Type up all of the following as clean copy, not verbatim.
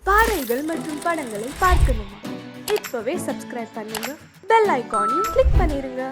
பாடல்கள் மற்றும் படங்களை பார்க்கணுமா? இப்பவே சப்ஸ்கிரைப் பண்ணுங்க, பெல் ஐகானையும் கிளிக் பண்ணிருங்க.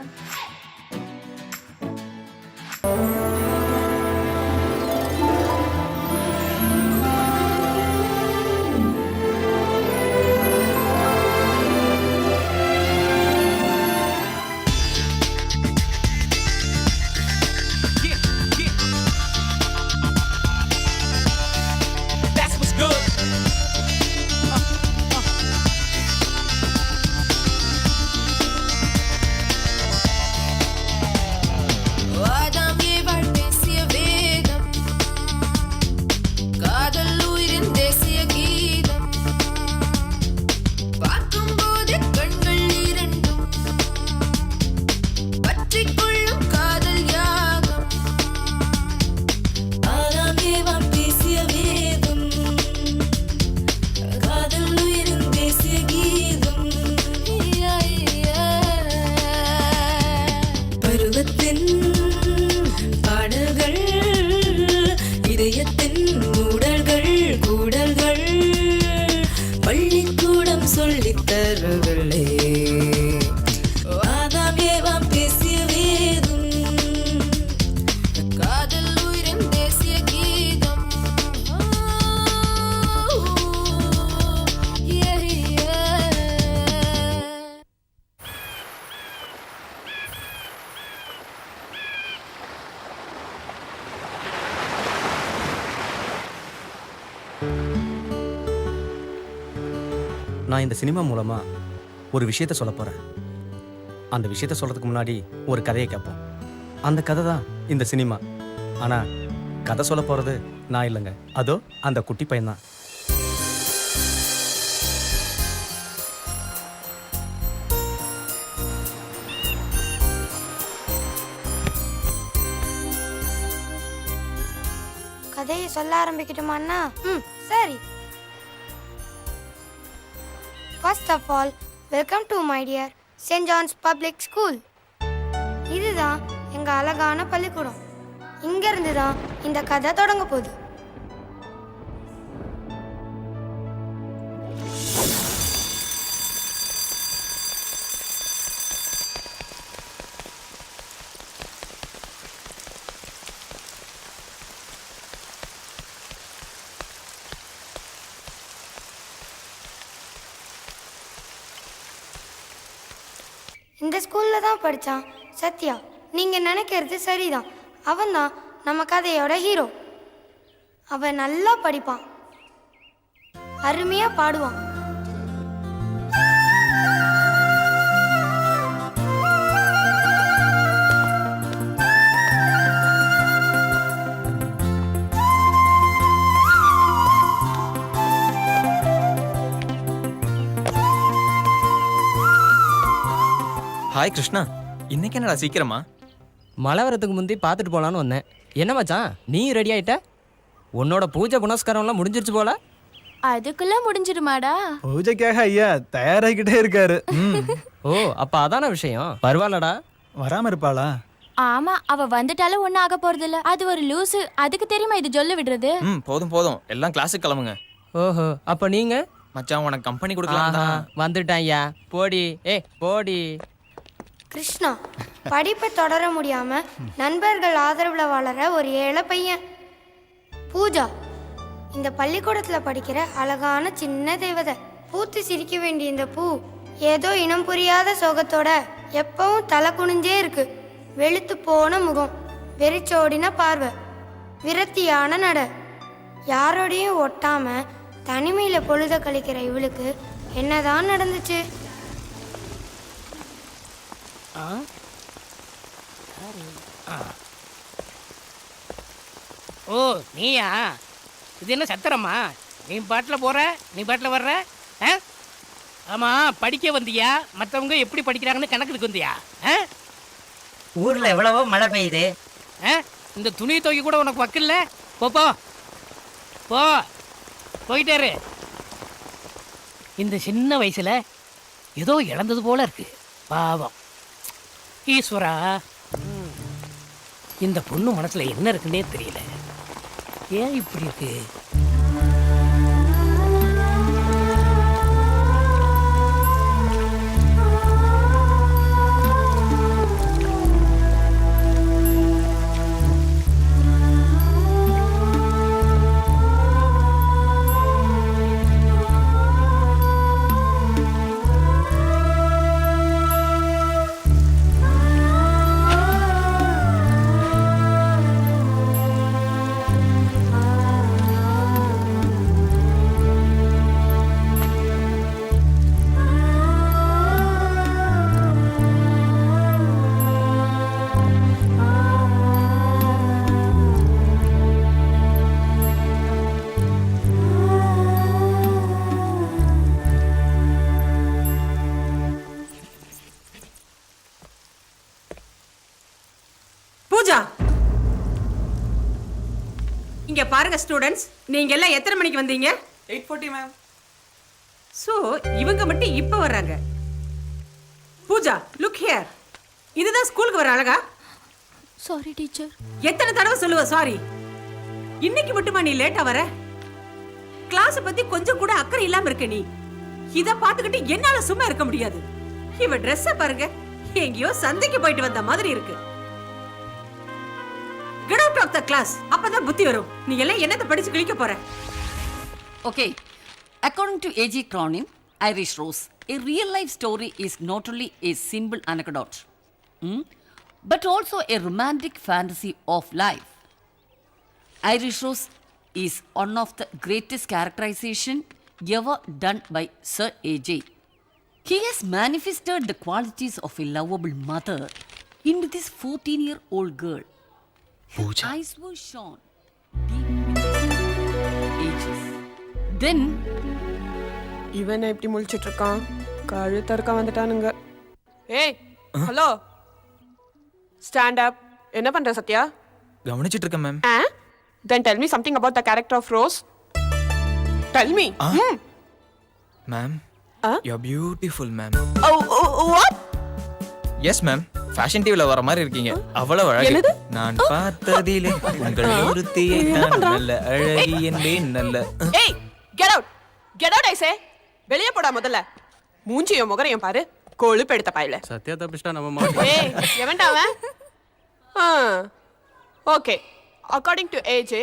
நான் இந்த சினிமா மூலமா ஒரு விஷயத்த சொல்ல போறேன். அந்த விஷயத்த சொல்றதுக்கு முன்னாடி ஒரு கதையை கேட்போம். அந்த கதை தான் இந்த சினிமா. ஆனா கதை சொல்ல போறது நான் இல்லைங்க, அதோ அந்த குட்டி பையன்தான். கதையை சொல்ல ஆரம்பிக்கட்டுமாண்ணா? சரி. First of all, welcome to my dear St. John's Public School. இதுதான் எங்க அழகான பள்ளிக்கூடம். இங்க இருந்து தான் இந்த கதை தொடங்க போகுது. இந்த ஸ்கூல்ல தான் படித்தான் சத்யா. நீங்க நினைக்கிறது சரிதான். அவன் தான் நம்ம கதையோட ஹீரோ. அவன் நல்லா படிப்பான், அருமையா பாடுவான். ஹாய் கிருஷ்ணா, இன்னைக்கு என்னடா சீக்கிரமா? மழை வரதுக்கு முந்தி பார்த்துட்டு போகலான்னு வந்தேன். என்ன மச்சான், நீ ரெடி ஆயிட்ட? உன்னோட பூஜை புனஸ்காரம்லாம் முடிஞ்சிருச்சு போல. அதுக்குள்ள முடிஞ்சிருமாடா? பூஜைக்காக ஐயா தயாராகிட்டே இருக்காரு. ஓ, அப்ப அதான விஷயம். பரவாயில்லடா. வராம இருப்பாளா? ஆமா, அவ வந்துட்டாலும் ஒன்னும் ஆக போறது இல்ல. அது ஒரு லூசு. அதுக்கு தெரியுமா இது சொல்ல விடுறது? போதும் போதும், எல்லாம் கிளாஸுக்கு கிளம்புங்க. ஓஹோ, அப்ப நீங்க? மச்சான் உனக்கு கம்பெனி கொடுக்கலாம் தான். வந்துட்டேன் ஐயா. போடி போடி. கிருஷ்ணா படிப்பை தொடர முடியாம நண்பர்கள் ஆதரவுல வளர ஒரு ஏழை பையன். பூஜா இந்த பள்ளிக்கூடத்துல படிக்கிற அழகான சின்ன தேவதை. பூத்து சிரிக்க வேண்டிய இந்த பூ ஏதோ இனம் புரியாத சோகத்தோட எப்பவும் தலை குனிஞ்சே இருக்கு. வெளுத்து போன முகம், வெறிச்சோடின பார்வை, விரத்தியான நட. யாரோடையும் ஒட்டாம தனிமையில பொழுத கழிக்கிற இவளுக்கு என்னதான் நடந்துச்சு? ஓ, நீயா? இது என்ன சத்திரமா? நீ பாட்டில் போற, நீ பாட்டில் வர்ற? ஆமாம், படிக்க வந்தியா? மற்றவங்க எப்படி படிக்கிறாங்கன்னு கணக்குக்கு வந்தியா? ஊரில் எவ்வளவோ மழை பெய்யுது. இந்த துணி துவைக்க கூட உனக்கு வக்கில்ல? போ போ போயிட்டாரு. இந்த சின்ன வயசில் ஏதோ இழந்தது போல இருக்கு. பாவம். ஈஸ்வரா, இந்த பொண்ணு மனசுல என்ன இருக்குன்னே தெரியல. ஏன் இப்படி இருக்கு? இங்க பாருங்க ஸ்டூடெண்ட்ஸ், நீங்க எல்லாம் எத்தனை மணிக்கு வந்தீங்க? 8:40 மேம். சோ இவங்க மட்டும் இப்ப வர்றாங்க. Pooja, look here. இதுதான் ஸ்கூலுக்கு வர அழகா? Sorry teacher. எத்தனை தடவை சொல்லுவ சாரி? இன்னைக்கு மட்டுமா நீ லேட்டா வர? கிளாஸ் பத்தி கொஞ்சம் கூட அக்கறை இல்லாம இருக்க நீ. இத பாத்துக்கிட்டு என்னால சும்மா இருக்க முடியாது. இவ Dress பாருங்க, எங்கேயோ சந்தைக்கு போயிட்டு வந்த மாதிரி இருக்கு. Get out of the class. அப்பதான் புத்தி வரும். நீ எல்லாம் என்னத்தை படிச்சு கிழிக்க போற? Okay, according to A.G. Cronin, Irish Rose, a real-life story is not only a simple anecdote, but also a romantic fantasy of life. Irish Rose is one of the greatest characterization ever done by Sir A.J. He has manifested the qualities of a lovable mother into this 14-year-old girl. Her eyes were shone deep into ages. Then, இவன் இப்படி முழிச்சிட்டு இருக்கான். கழுத்தறுக்க வந்துட்டானுங்க. ஏய், hello. Stand up. என்ன பண்ற சத்யா? கவனிச்சிட்டு இருக்கேன் ma'am. Then tell me something about the character of Rose. Tell me. Ma'am, you are beautiful ma'am. What? Yes ma'am, fashion டிவில வர மாதிரி இருக்கீங்க. அவ்வளவு அழகு. நான் பார்த்ததிலே உங்கள் ஒருத்தியை நான் நல்ல அழகி என்பேன் நல்ல. ஏய், get out. Get out I say. வெளிய போடா முதல்ல. மூஞ்சியும் முகரையும் பாரு. கொழுப்பு எடுத்த பாயில. சத்யா தப்பிச்சிட்டா நம்ம மாட்டோம். ஏய், எவன்டா அவன்? Okay. According to AJ,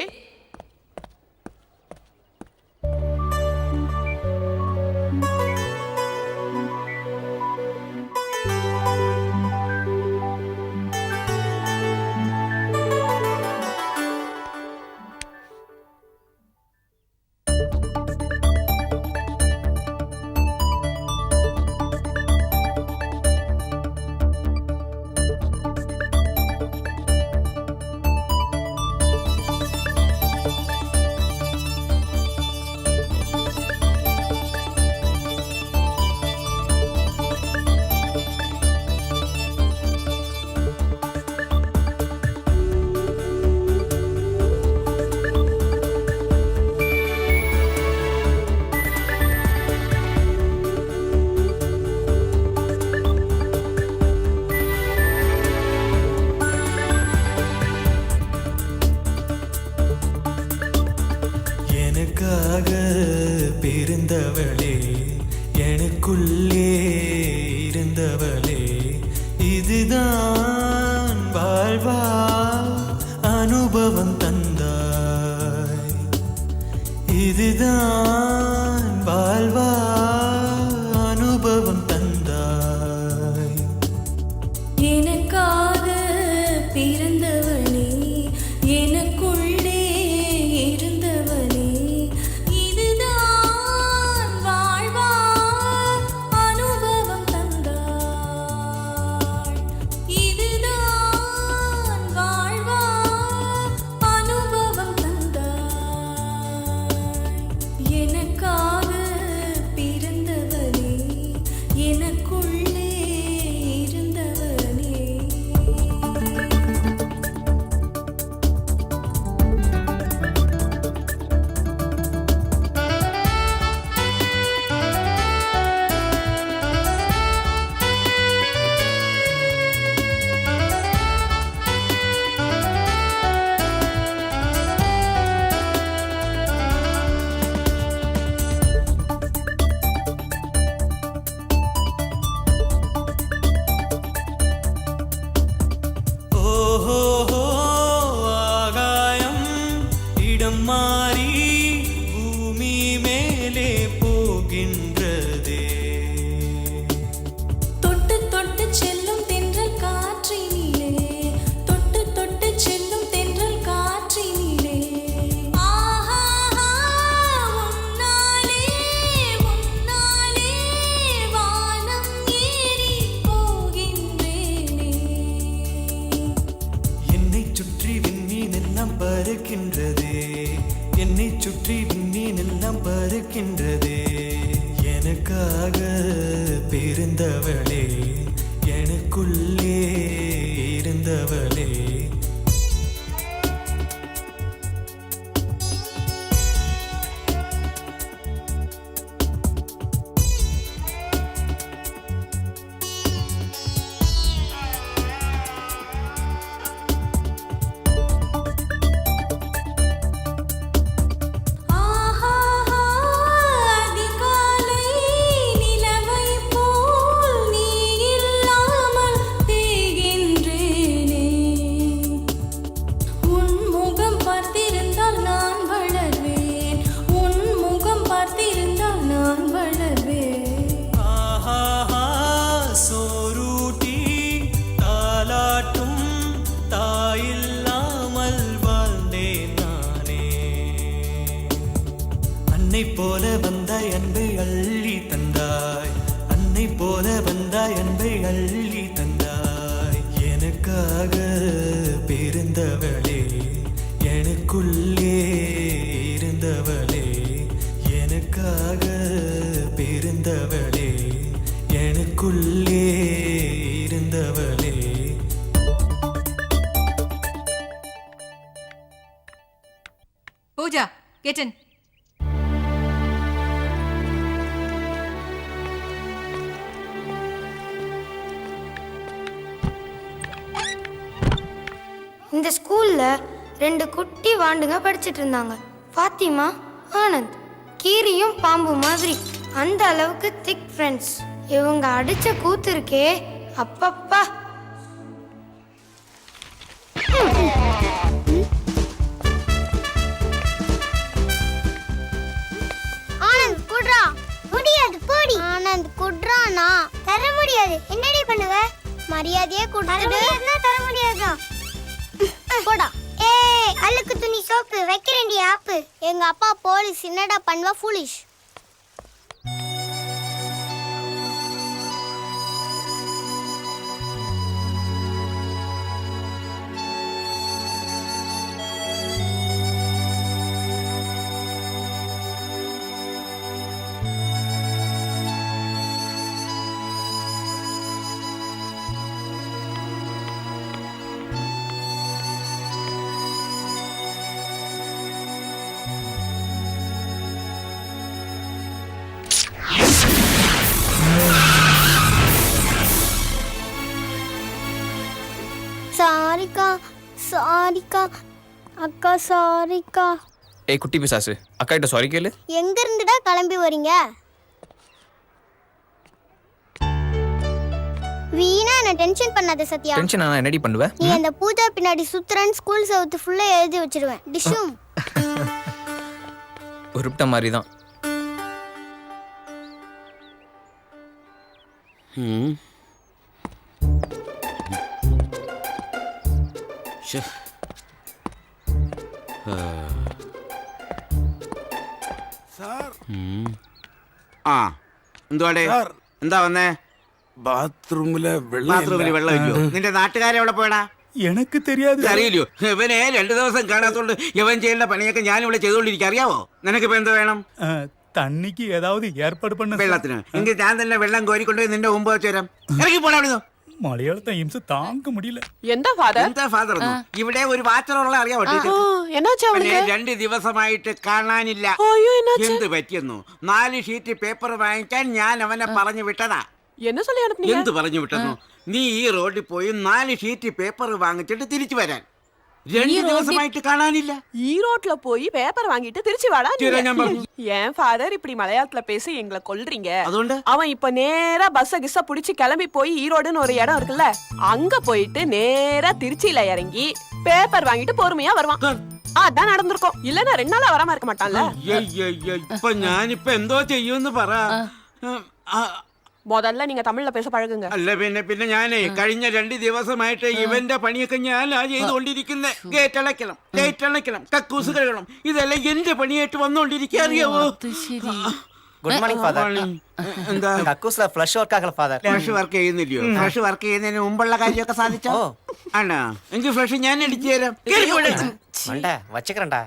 எனக்காக பிறந்தவளே, எனக்குள்ளே இருந்தவளே, இதுதான் வாழ்வா? அனுபவம் தந்தாய். இதுதான் வாழ்வா? அனுபவம் தந்தாய். எனக்காக பிறந்தவனே, எனக்குள்ளே இருந்தவனே, இதுதான் வாழ்வா? அனுபவம் தந்தாய். இதுதான் வாழ்வா? அனுபவம் தந்தாய். எனக்காக பிறந்தவனே, எனக்குள்ளே இருந்தவனே. ஓஹோ, ஆகாயம் இடம் மாறி பூமி மேலே போகின்றதே. தொட்டு தொட்டு செல்லும் தென்றல் காற்றினிலே, தொட்டு தொட்டு செல்லும் தென்றல் காற்றினிலே. ஆஹா, உன்னாலே உன்னாலே வானம் ஏறி போகின்றேனே. என்னை சுற்றி விண்மீன் எல்லாம் பறக்கின்றதே, என்னை சுற்றி விண்மீன் எல்லாம் பறக்கின்றதே. எனக்காக பிறந்தவளே, எனக்குள்ளே இருந்தவளே. அன்பை அள்ளி தந்தாய், அன்னை போல வந்தாய் அன்பை அள்ளி தந்தாய். எனக்காக பிறந்தவளே, எனக்குள்ளே இருந்தவளே, எனக்காக பிறந்தவளே, எனக்குள்ளே இருந்தவளே. Pooja, get in. இந்த ஸ்கூல்ல 2 குட்டி வாண்டுங்க படிச்சிட்டு இருந்தாங்க. ஃபாத்திமா, ஆனந்த். கீரியும் பாம்பு மாதிரி, அந்த அளவுக்கு திக் ஃப்ரெண்ட்ஸ். இவங்க அடிச்ச கூத்து இருக்கே, அப்பப்பா. ஆனந்த் குட்ரா. முடியாது போடி. ஆனந்த் குட்ரானா தர முடியாது. என்னடி பண்ணுவ? மரியாதையே குடுத்துடு. தர முடியாதா? போடா. ஏய், அழுக்கு துணி சோப்பு வைக்கிறேன்டி ஆப்பு. எங்க அப்பா போலீஸ், என்னடா பண்ணுவா ஃபூலிஷ். சாரிக்கா, சாரிக்கா அக்கா, சாரிக்கா. ஏய் குட்டி பிசாசு, அக்கா கிட்ட சாரி கேளு. எங்க இருந்துடா கிளம்பி வரீங்க? வீணா என்ன டென்ஷன் பண்ணாத சத்யா. டென்ஷன் ஆனா என்னடி பண்ணுவ? நீ அந்த பூஜா பின்னாடி சுத்துறன்னு ஸ்கூல் செவுத்து ஃபுல்லா எழுதி வச்சிருவேன். டிஷும் உருப்பிட்ட மாதிரி தான். എന്തുവാടേ എന്താ വന്നേ? ബാത്റൂമിലെ ബാത്റൂമിൽ വെള്ളം ഇല്ലയോ? നിന്റെ നാട്ടുകാരെ എവിടെ പോയടാ? எனக்கு தெரியாது. അറിയില്ലയോ? ഇവനെ 2 ദിവസം കാണാത്തോണ്ട് ഇവൻ ചെയ്യേണ്ട പണിയൊക്കെ ഞാൻ ഇവിടെ ചെയ്തുകൊണ്ടിരിക്കുക. അറിയാവോ? നിനക്കിപ്പോ എന്ത് വേണം? தண்ணிக்கு ஏதாவது ஏற்பாடு பண்ண. വെള്ളത്തിന് എങ്കിൽ ഞാൻ തന്നെ വെള്ളം കോരിക്കൊണ്ടുപോയി നിന്റെ മുമ്പ് വെച്ച് തരാം. ഇറങ്ങി പോടാ അവിടുന്ന്. மலையாளத்தை இம்ச தாங்க முடியல. എന്താ ഫാദർ? ഇവിടെ ഒരു വാച്ചറുള്ള അറിയാവോ? 2 ദിവസമായിട്ട് കാണാനില്ല. എന്ത് പറ്റിയെന്നു? 4 ഷീറ്റ് പേപ്പർ വാങ്ങിക്കാൻ ഞാൻ അവനെ പറഞ്ഞു വിട്ടതാ. എന്ത് പറഞ്ഞു വിട്ടെന്നു? നീ ഈ റോഡിൽ പോയി 4 ഷീറ്റ് പേപ്പർ വാങ്ങിച്ചിട്ട് തിരിച്ചു വരാൻ. 2 ദിവസമായിട്ട് കാണാനില്ല. ഈ ரோட்ல போய் பேப்பர் வாங்கிட்டு திருச்சி வாடா. என் ஃபாதர் இப்படி மலையாளத்துல பேசி எங்களை கொல்றீங்க. அவன் இப்ப நேரா பஸ்ஸ கிஸ்ஸ புடிச்சு கிளம்பி போய் ஈரோடுன்னு ஒரு இடம் இருக்குல்ல, அங்க போயிட்டு நேரா திருச்சியில இறங்கி பேப்பர் வாங்கிட்டு பொறுமையா வருவான். அதான் நடந்திருக்கும். இல்லன்னா 2 நாளா வராம இருக்க மாட்டான்ல. ഇപ്പൊ ഞാനിപ്പോ എന്തോ ചെയ്യുമെന്ന് പറ. முதல்ல நீங்க தமிழ்ல பேச பழகுங்க. അല്ല പിന്നെ ഞാനേ കഴിഞ്ഞ 2 ദിവസമായിട്ട് ഇവന്റെ പണിയൊക്കെ ഞാനാ ചെയ്തുകൊണ്ടിരിക്കുന്നത്. ഗേറ്റ് അടയ്ക്കണം, കക്കൂസ് കഴുകണം, ഇതെല്ലാം എന്റെ പണിയായിട്ട് വന്നോണ്ടിരിക്കുക. അറിയാവോ? Good morning father. എന്താ കക്കൂസിലെ ഫ്ലഷ് വർക്ക് ആക്കല ഫാദർ. ഫ്ലഷ് വർക്ക് ചെയ്യുന്നില്ലയോ? ഫ്ലഷ് വർക്ക് ചെയ്യുന്നതിന് മുമ്പുള്ള കാര്യമൊക്കെ സാധിച്ചോ? ആണോ? എങ്കിൽ ഫ്ലഷ് ഞാൻ അടിച്ചു തരാം. വച്ചേക്കണ്ടാ.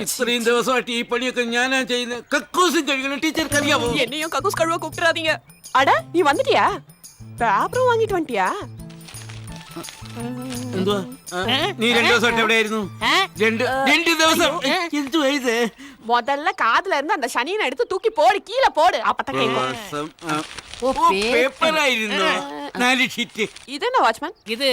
ഇത്രയും ദിവസമായിട്ട് ഈ പണിയൊക്കെ ഞാനാ ചെയ്യുന്നത്. കക്കൂസും കഴുകണം. ടീച്ചർക്ക് അറിയാവോ? என்னையும் கக்கூஸ் கழுவ கூப்பிட்டுறாதீங்க. அட நீ வந்துட்டியா? பேப்பரும் வாங்கிட்டு வந்துட்டியா? എന്തുവാ? നീ 2 ദിവസമായിട്ട് എവിടെയായിരുന്നു? 2 ദിവസം. എന്തുവാ ഇത്? முதல்ல காதுல இருந்து அந்த சனியனை எடுத்து தூக்கி போடு, கீழே போடு. அப்பதான் கேட்கும். പേപ്പറായിരുന്നു 4 ஷீட். இது என்ன வாட்ச்மேன்? இது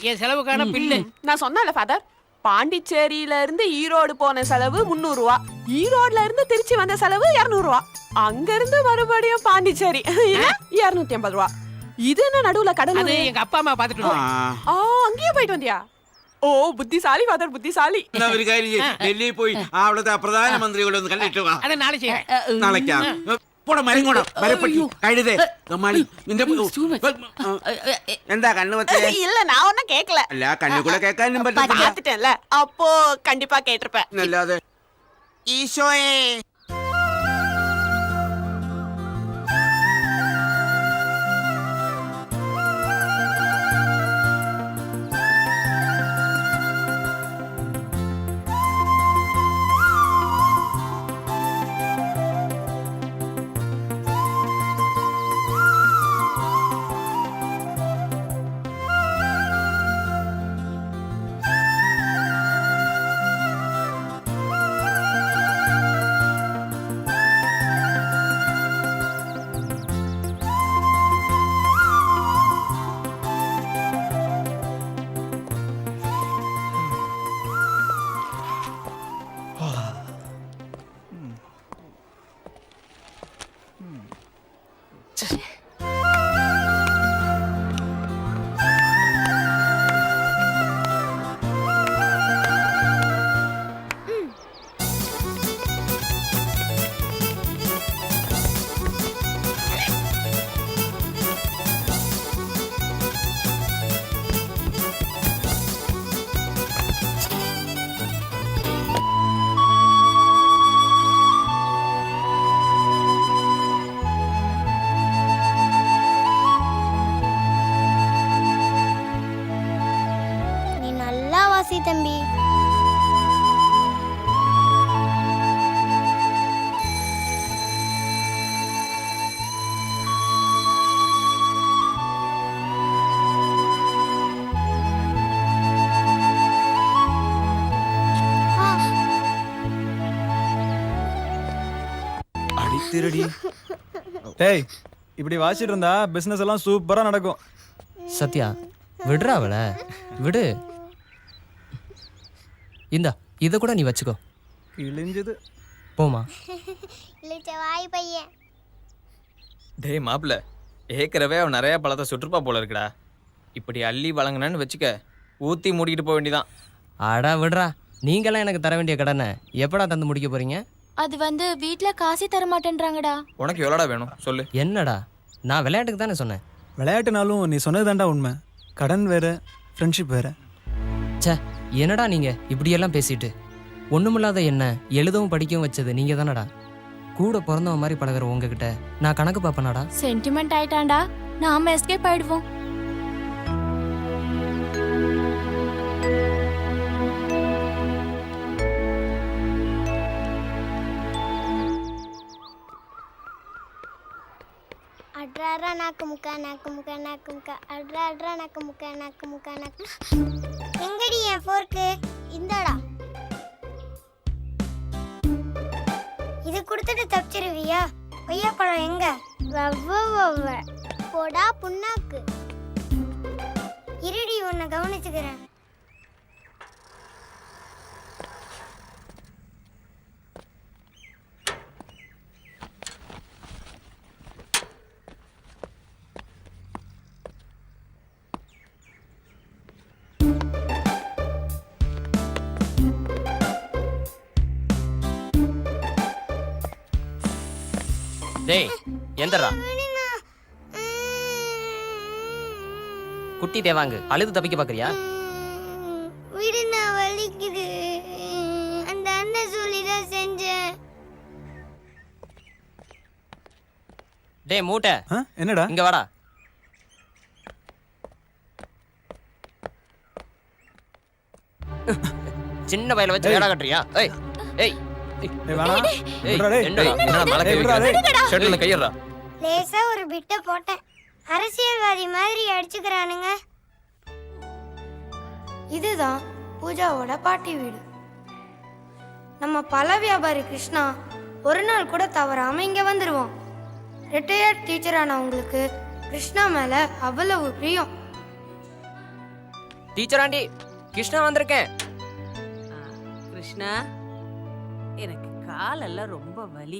என் செலவுக்கான பில்லு. நான் சொன்னேன்ல ஃபாதர், பாண்டிச்சேரியில இருந்து ஈரோடு போன செலவு 300 ரூபா, ஈரோடுல இருந்து திருச்சி வந்த செலவு 200 ரூபா, அங்க இருந்து மறுபடியும் பாண்டிச்சேரி 250 ரூபா. இது என்ன நடுவுல கடல்? அது எங்க அப்பா அம்மா பாத்துட்டு அங்கேயே போயிட்டு வந்தியா? ഓ ബുദ്ധിശാലി ഫാദർ, ബുദ്ധിശാലി. ഒരു കാര്യം, ഡൽഹിയിൽ പോയി അവിടുത്തെ പ്രധാനമന്ത്രികളെ ഒന്ന് കണ്ടിട്ട് വാ. അത് നാളെ ചെയ്യാം. നാളേക്കാ? പോടാ മരങ്ങോടാ, മരപ്പട്ടി കഴുതേ കമ്മാളി. നിന്റെ എന്താ കണ്ണു വച്ചേ? இல்ல நான் ஒன்னும் கேட்கல. അല്ല കണ്ണു കൂടെ കേൾക്കാനും പറ്റില്ല. பார்த்துட்டேன்ல, அப்போ கண்டிப்பா கேட்டிருப்பேன். അല്ലാതെ ഈശോയെ நீ நல்லா வாசி தம்பி. அடித்திரடி. டேய் இப்படி வாசிட்டு இருந்தா பிசினஸ் எல்லாம் சூப்பரா நடக்கும். சத்யா விடுறா அவளை, விடு. இந்தா இதை கூட நீ வச்சுக்கோ. கிழிஞ்சது. போமா. இழுச்ச வாய் பையன். டேய் மாப்பிள்ள, ஏற்கனவே அவன் நிறைய பழத்தை சுற்றுப்பா போல இருக்குடா. இப்படி அள்ளி வழங்கினான்னு வச்சுக்க, ஊற்றி மூடிக்கிட்டு போக வேண்டியதான். அடா விடுறா, நீங்களாம் எனக்கு தர வேண்டிய கடனை எப்படா தந்து முடிக்க போறீங்க? அது வீட்ல காசே தர மாட்டேன்றாங்கடா. உனக்கு எவ்வளோடா வேணும் சொல்லு. என்னடா, நான் விளையாட்டுக்கு தானே சொன்னேன். விளையாட்டுனாலும் நீ சொன்னதுதான்டா உண்மை. கடன் வேற, ஃப்ரெண்ட்ஷிப் வேற. ச்சே, என்னடா நீங்க இப்படியெல்லாம் பேசிட்டு. ஒண்ணுமில்லாத என்ன எழுதவும் படிக்கவும் வச்சது நீங்க தானடா. கூட பிறந்தவன் மாதிரி பழகுற உங்ககிட்ட நான் கணக்கு பார்ப்பேனாடா? சென்டிமெண்ட் ஆயிட்டான்டா, நாம எஸ்கேப் ஆயிடுவோம். அட்ரா நாக்கு முக்கா நாக்கு முக்கா நாக்கு முக்கா அட்ரா நாக்கு முக்கா நாக்கு முக்கா நாக்கு. எங்கடி என் ஃபோர்க்கு? இந்தடா. இது கொடுத்துட்டு தப்பிச்சிருவியா? கொய்யாப்பழம் எங்க? போடா புண்ணாக்கு. இருடி, உன்னை கவனிச்சுக்கிறேன். டேய் எந்தடா குட்டி தேவாங்கு, அழுது தப்பிக்க பாக்குறியா? விடுனா, வலிக்குது. அந்த அண்ணன் சொல்லிதான் செஞ்சேன். டேய் மூட்டை, என்னடா இங்க வாடா. சின்ன பையல வச்சு வேலை கட்டுறியா? ஏய் ஏய் லேசா ஒரு பிட்ட போட்டேன். அரசியல்வாதி மாதிரி அடிச்சுக்கிறானுங்க. இதுதான் பூஜாவோட பாட்டி வீடு. நம்ம பல வியாபாரி கிருஷ்ணா ஒரு நாள் கூட தவறாம இங்க வந்துருவோம். ரிட்டையர்ட் டீச்சரான உங்களுக்கு கிருஷ்ணா மேல அவ்வளவு பிரியம். டீச்சர் ஆண்டி, கிருஷ்ணா வந்திருக்கேன். கிருஷ்ணா, எனக்கு காலெல்லாம் ரொம்ப வலி.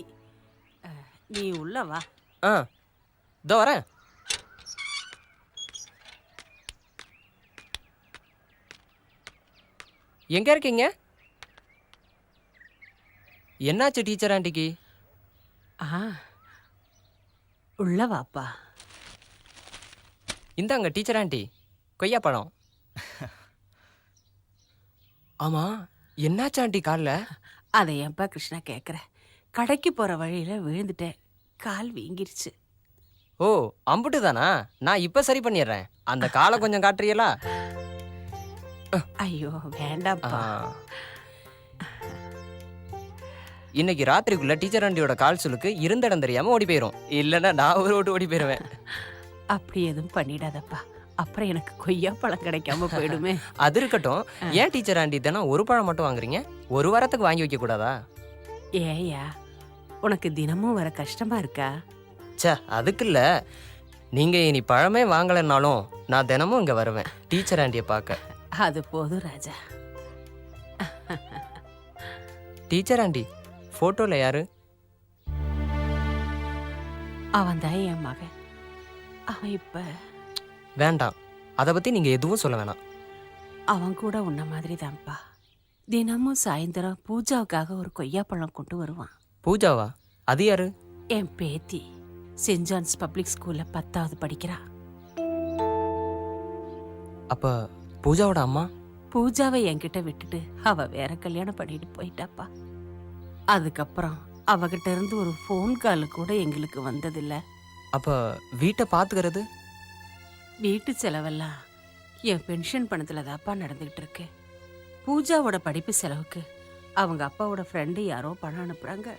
நீ உள்ள வா. இதோ வரேன். எங்க இருக்கீங்க? என்னாச்சு டீச்சர் ஆண்டிக்கு? உள்ள வாப்பா. இந்தாங்க டீச்சர் ஆண்டி, கொய்யா பழம். ஆமா, என்னாச்சு ஆண்டி கால்ல? அதை ஏன்பா கிருஷ்ணா கேட்குற? கடைக்கு போற வழியில விழுந்துட்டேன், கால் வீங்கிருச்சு. ஓ, அம்புட்டு தானா? நான் இப்ப சரி பண்ணிடுறேன். அந்த காலை கொஞ்சம் காட்டுறீங்களா? ஐயோ வேண்டாப்பா. இன்னைக்கு ராத்திரிக்குள்ள டீச்சர் ஆண்டியோட கால் சுளுக்கு இருந்த இடம் தெரியாம ஓடி போயிரும். இல்லைன்னா நான் ஒரு ஓட்டு ஓடி போயிருவேன். அப்படி எதுவும் பண்ணிடாதப்பா, அப்புறம் எனக்கு கொய்யா பழம் கிடைக்காம போயிடுமே. அது இருக்கட்டும், ஏன் டீச்சர் ஆண்டி தினம் ஒரு பழம் மட்டும் வாங்குறீங்க? ஒரு வாரத்துக்கு வாங்கி வைக்க கூடாதா? ஏயா, உனக்கு தினமும் வர கஷ்டமா இருக்கா? சே, அதுக்கு இல்ல. நீங்க இனி பழமே வாங்கலைன்னாலும் நான் தினமும் இங்க வருவேன் டீச்சர் ஆண்டியை பார்க்க. அது போதும் ராஜா. டீச்சர் ஆண்டி, போட்டோல யாரு? அவன் தான் என் மகன். அவன் இப்ப வேண்டாம், அதை பற்றி நீங்கள் எதுவும் சொல்ல வேணாம். அவன் கூட உன்ன மாதிரி தான்ப்பா. தினமும் சாயந்தரம் பூஜாவுக்காக ஒரு கொய்யாப்பழம் கொண்டு வருவான். பூஜாவா? அது யாரு? என் பேத்தி சென்ட் ஜான்ஸ் பப்ளிக் ஸ்கூல்ல 10வது படிக்கிறா. அப்போ பூஜாவோட அம்மா? பூஜாவை என்கிட்ட விட்டுட்டு அவ வேற கல்யாணம் பண்ணிட்டு போயிட்டாப்பா. அதுக்கப்புறம் அவகிட்ட இருந்து ஒரு ஃபோன் கால் கூட எங்களுக்கு வந்ததில்ல. அப்போ வீட்டை பார்த்துக்கிறது? வீட்டு செலவெல்லாம் என் பென்ஷன் பணத்துல தாப்பா நடந்துகிட்டு இருக்கு. பூஜாவோட படிப்பு செலவுக்கு அவங்க அப்பாவோட ஃப்ரெண்டு யாரோ பணம் அனுப்புறாங்க.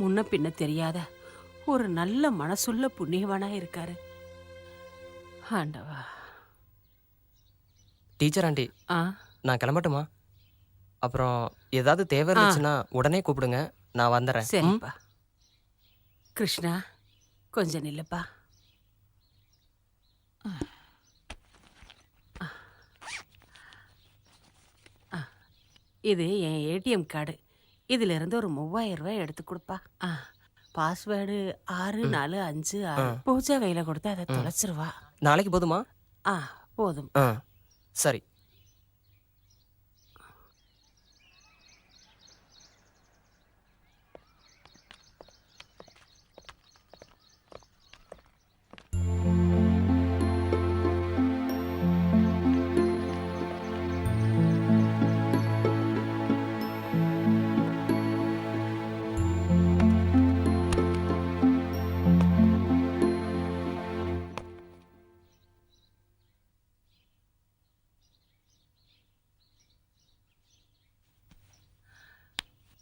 முன்ன பின்ன தெரியாத ஒரு நல்ல மனசுள்ள புண்ணியவானா இருக்காரு. ஆண்டவா. டீச்சர் ஆண்டி, நான் கிளம்பட்டுமா? அப்புறம் ஏதாவது தேவை இருந்துச்சுன்னா உடனே கூப்பிடுங்க, நான் வந்துடுறேன். சரிப்பா. கிருஷ்ணா, கொஞ்சம் நில்லுப்பா. இது என் ஏடிஎம் கார்டு. இதுல இருந்து ஒரு 3000 ரூபாய் எடுத்து கொடுப்பா. பாஸ்வேர்டு 6456. பூஜா கையில கொடுத்து அதை தொலைச்சிருவா. நாளைக்கு போதுமா? போதும். சரி.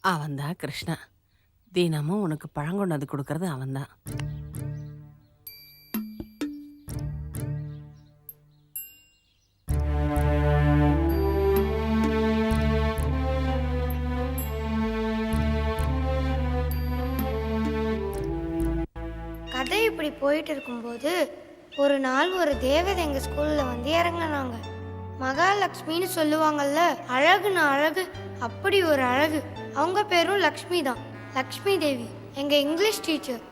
அவன்தான் கிருஷ்ணா. தினமும் உனக்கு பழம் கொண்டு வந்து கொடுக்கறது அவன்தான். கதை இப்படி போயிட்டு இருக்கும்போது ஒரு நாள் ஒரு தேவதை எங்க ஸ்கூல்ல வந்து இறங்கினாங்க. மகாலட்சுமின்னு சொல்லுவாங்கல்ல, அழகுன்னு அழகு, அப்படி ஒரு அழகு. அவங்க பேரும் லக்ஷ்மி தான், லக்ஷ்மி தேவி, எங்க இங்கிலீஷ் டீச்சர்.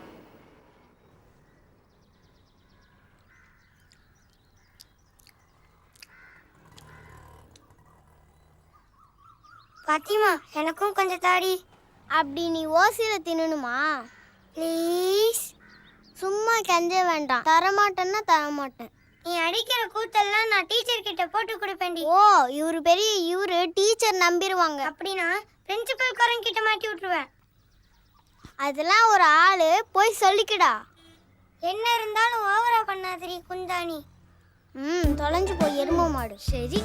பாத்திமா, எனக்கும் கொஞ்சம் தாடி. அப்படி நீ ஓசியில தின்னணுமா? ப்ளீஸ். சும்மா கெஞ்ச வேண்டாம். தரமாட்டேன்னா தரமாட்டேன். நீ அடிக்கிற கூத்தெல்லாம் நான் டீச்சர் கிட்ட போட்டு கொடுப்பேன்டி. ஓ, இவரு பெரிய இவரு டீச்சர் நம்பிடுவாங்க. அப்படின்னா பிரின்சிபல் காரன் கிட்ட மாட்டி விட்டுருவேன். அதெல்லாம் ஒரு ஆளு, போய் சொல்லிக்கடா. என்ன இருந்தாலும் ஓவரா பண்ணாதடி குந்தாணி. தொலைஞ்சு போய் எரும மாடு. சரி.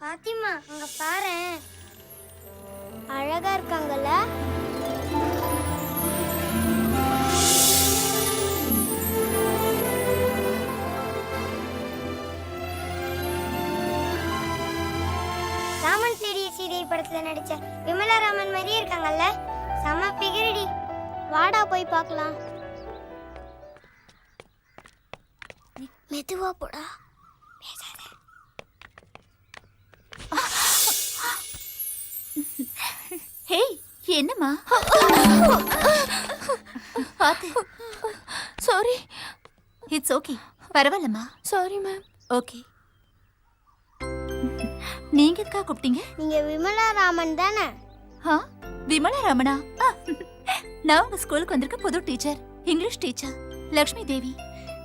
பாத்திமா, அங்க பாரு, அழகா இருக்காங்கல்ல. ராமன் தேடிய சீதை படத்துல நடிச்ச விமலா ராமன் மாதிரியே இருக்காங்கல்ல. செம பிகரடி. வாடா போய் பார்க்கலாம். மெதுவா போடா. ஹேய், என்னம்மா? பாத்து. சாரி. It's okay. பரவாயில்லம்மா. Sorry ma'am. ஓகே. நீங்க எதுக்கா கூப்பிட்டீங்க? நீங்க விமலா ராமன் தானே? விமலா ராமனா? நான் உங்க ஸ்கூலுக்கு வந்திருக்க புது teacher, English teacher, Lakshmi Devi.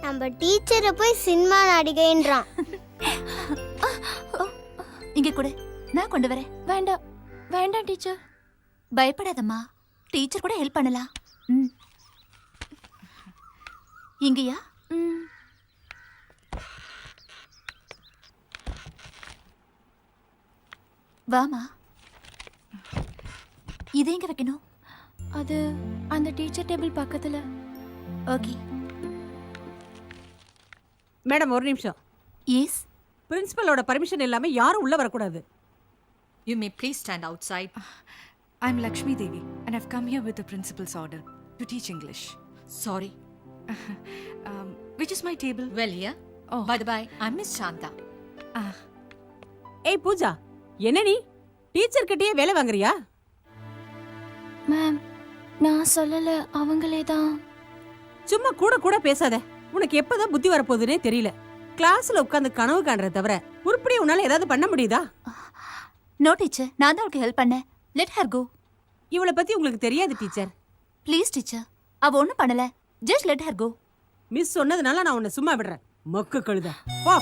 நம்ம டீச்சரை போய் சினிமா நடிகைன்றான். இங்க கூட நான் கொண்டு வரேன். வேண்டாம் வேண்டாம் டீச்சர். பயப்படாதம்மா, டீச்சர் கூட ஹெல்ப் பண்ணலாம். இங்கயா? வாமா. இது எங்க வைக்கணும்? அது அந்த டீச்சர் டேபிள் பக்கத்துல. ஓகே மேடம், ஒரு நிமிஷம். எஸ். பிரின்சிபலோட பர்மிஷன் இல்லாம யாரும் உள்ள வரக்கூடாது. You may please stand outside. I'm Lakshmi Devi and I've come here with the principal's order to teach English. Sorry. Which is my table? Well, here. Oh. By the by, I'm Miss Shanta. ஏய் பூஜா, என்ன நீ teacher கிட்டயே வேலை வாங்குறியா? Ma'am நான் சொல்லல, அவங்களே தான். சும்மா கூட கூட பேசாத. உனக்கு எப்பதான் புத்தி வரப்போகுதுன்னே தெரியல. கிளாஸ்ல உட்கார்ந்து கனவு காண்றத தவிர உருப்படியா உன்னால ஏதாவது பண்ண முடியுதா? நோ டீச்சர், நான் தான் அவளுக்கு ஹெல்ப் பண்ணேன். Let her go. இவளை பத்தி உங்களுக்கு தெரியாது டீச்சர். ப்ளீஸ் டீச்சர், அவ ஒண்ணும் பண்ணல. Just let her go. Miss சொன்னதுனால நான் உன்னை சும்மா விடுறேன். மொக்க கழுத போ.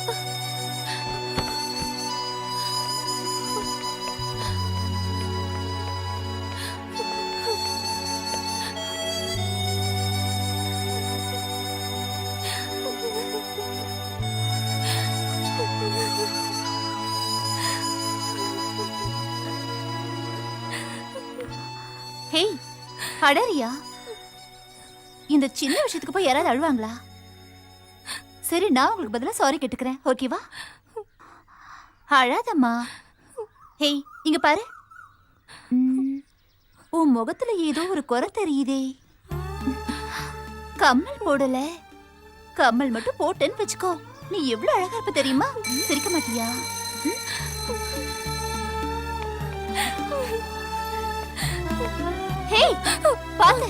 ஹேய், அடரியா, இந்த சின்ன விஷயத்துக்கு போய் யாராவது அழுவாங்களா? சரி, நான் உங்களுக்கு பதிலா சாரி கேட்டுக்கிறேன், ஓகேவா? அழாதம்மா. ஹேய், இங்க பாரு. உன் முகத்துல ஏதோ ஒரு குறை தெரியுதே. கம்மல் போடல. கம்மல் மட்டும் போட்டேன்னு வச்சுக்கோ, நீ எவ்வளவு அழகா இருப்ப தெரியுமா? சிரிக்க மாட்டியா? ஹேய், பாத்து.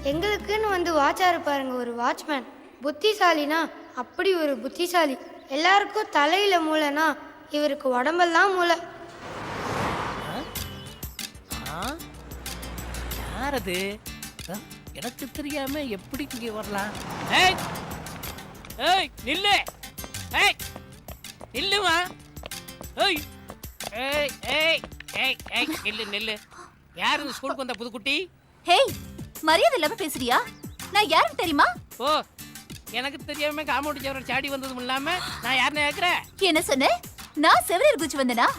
எங்களுக்குன்னு வந்து வாட்சாரு பாருங்க, ஒரு வாட்ச்மேன். புத்திசாலினா அப்படி ஒரு புத்திசாலி. எல்லாருக்கும் தலையில மூளைனா இவருக்கு உடம்பெல்லாம் மூளை. யார் அது? எனக்கு தெரியாம எப்படி இங்கே வரலாம்? ஏய் ஏய் நில்லு! ஏய் நில்லுமா! ஏய் ஏய் ஏய் ஏய் ஏய் நில்லு நில்லு! யார் இந்த ஸ்கூலுக்கு வந்த புதுக்குட்டி? ஹேய், மரியாதை இல்லாம பேசுறியா? நான் யாருன்னு தெரியுமா? ஓ, எனக்கு தெரியாம காம்பவுண்ட் சேவர சாடி வந்ததும் இல்லாம நான் யாருன்னு கேக்குறேன்? என்ன சொன்ன? நான் செவரேர் குச்சி வந்தனா?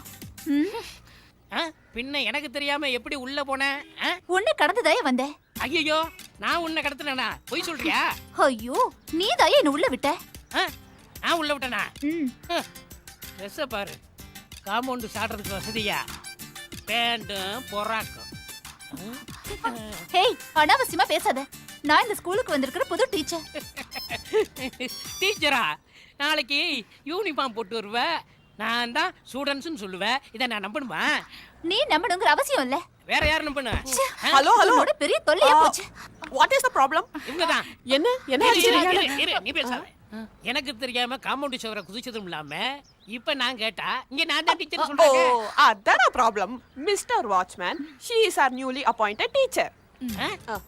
பின்ன எனக்கு தெரியாம எப்படி உள்ள போனேன்? உன்னை கடந்துதாயே வந்தேன். ஐயோ, நான் உன்னை கடத்தினா? பொய் சொல்றியா? ஐயோ, நீ தாயே என்ன உள்ள விட்ட. நான் உள்ள விட்டனா? ட்ரெஸ்ஸை பாரு, காம்பவுண்டு சாடுறதுக்கு வசதியா? பேண்டும் பொறாக்கும். ஹேய், அனாவசியமா பேசாத. நான் இந்த ஸ்கூலுக்கு வந்திருக்கிற புது டீச்சர். டீச்சரா? நாளைக்கு யூனிஃபார்ம் போட்டு வருவ, நான் தான் ஸ்டூடெண்ட்ஸ்னு சொல்லுவேன். இதை நான் நம்பணுமா? நீ நம்பணுங்கிற அவசியம் இல்ல. வேற யார் நம்பணும்? ஹலோ ஹலோ, உன்னோட பெரிய தொல்லையா போச்சு. What is the problem? இவங்கதான். என்ன நீ பேசாத. எனக்கு தெரியாம காம்பவுண்ட் சுவரை குதிச்சதும் இல்லாம இப்ப நான் கேட்டா இங்க நான் தான் டீச்சர் சொல்றாங்க. ஓ, அதான் problem. Mister watchman, she is our newly appointed teacher.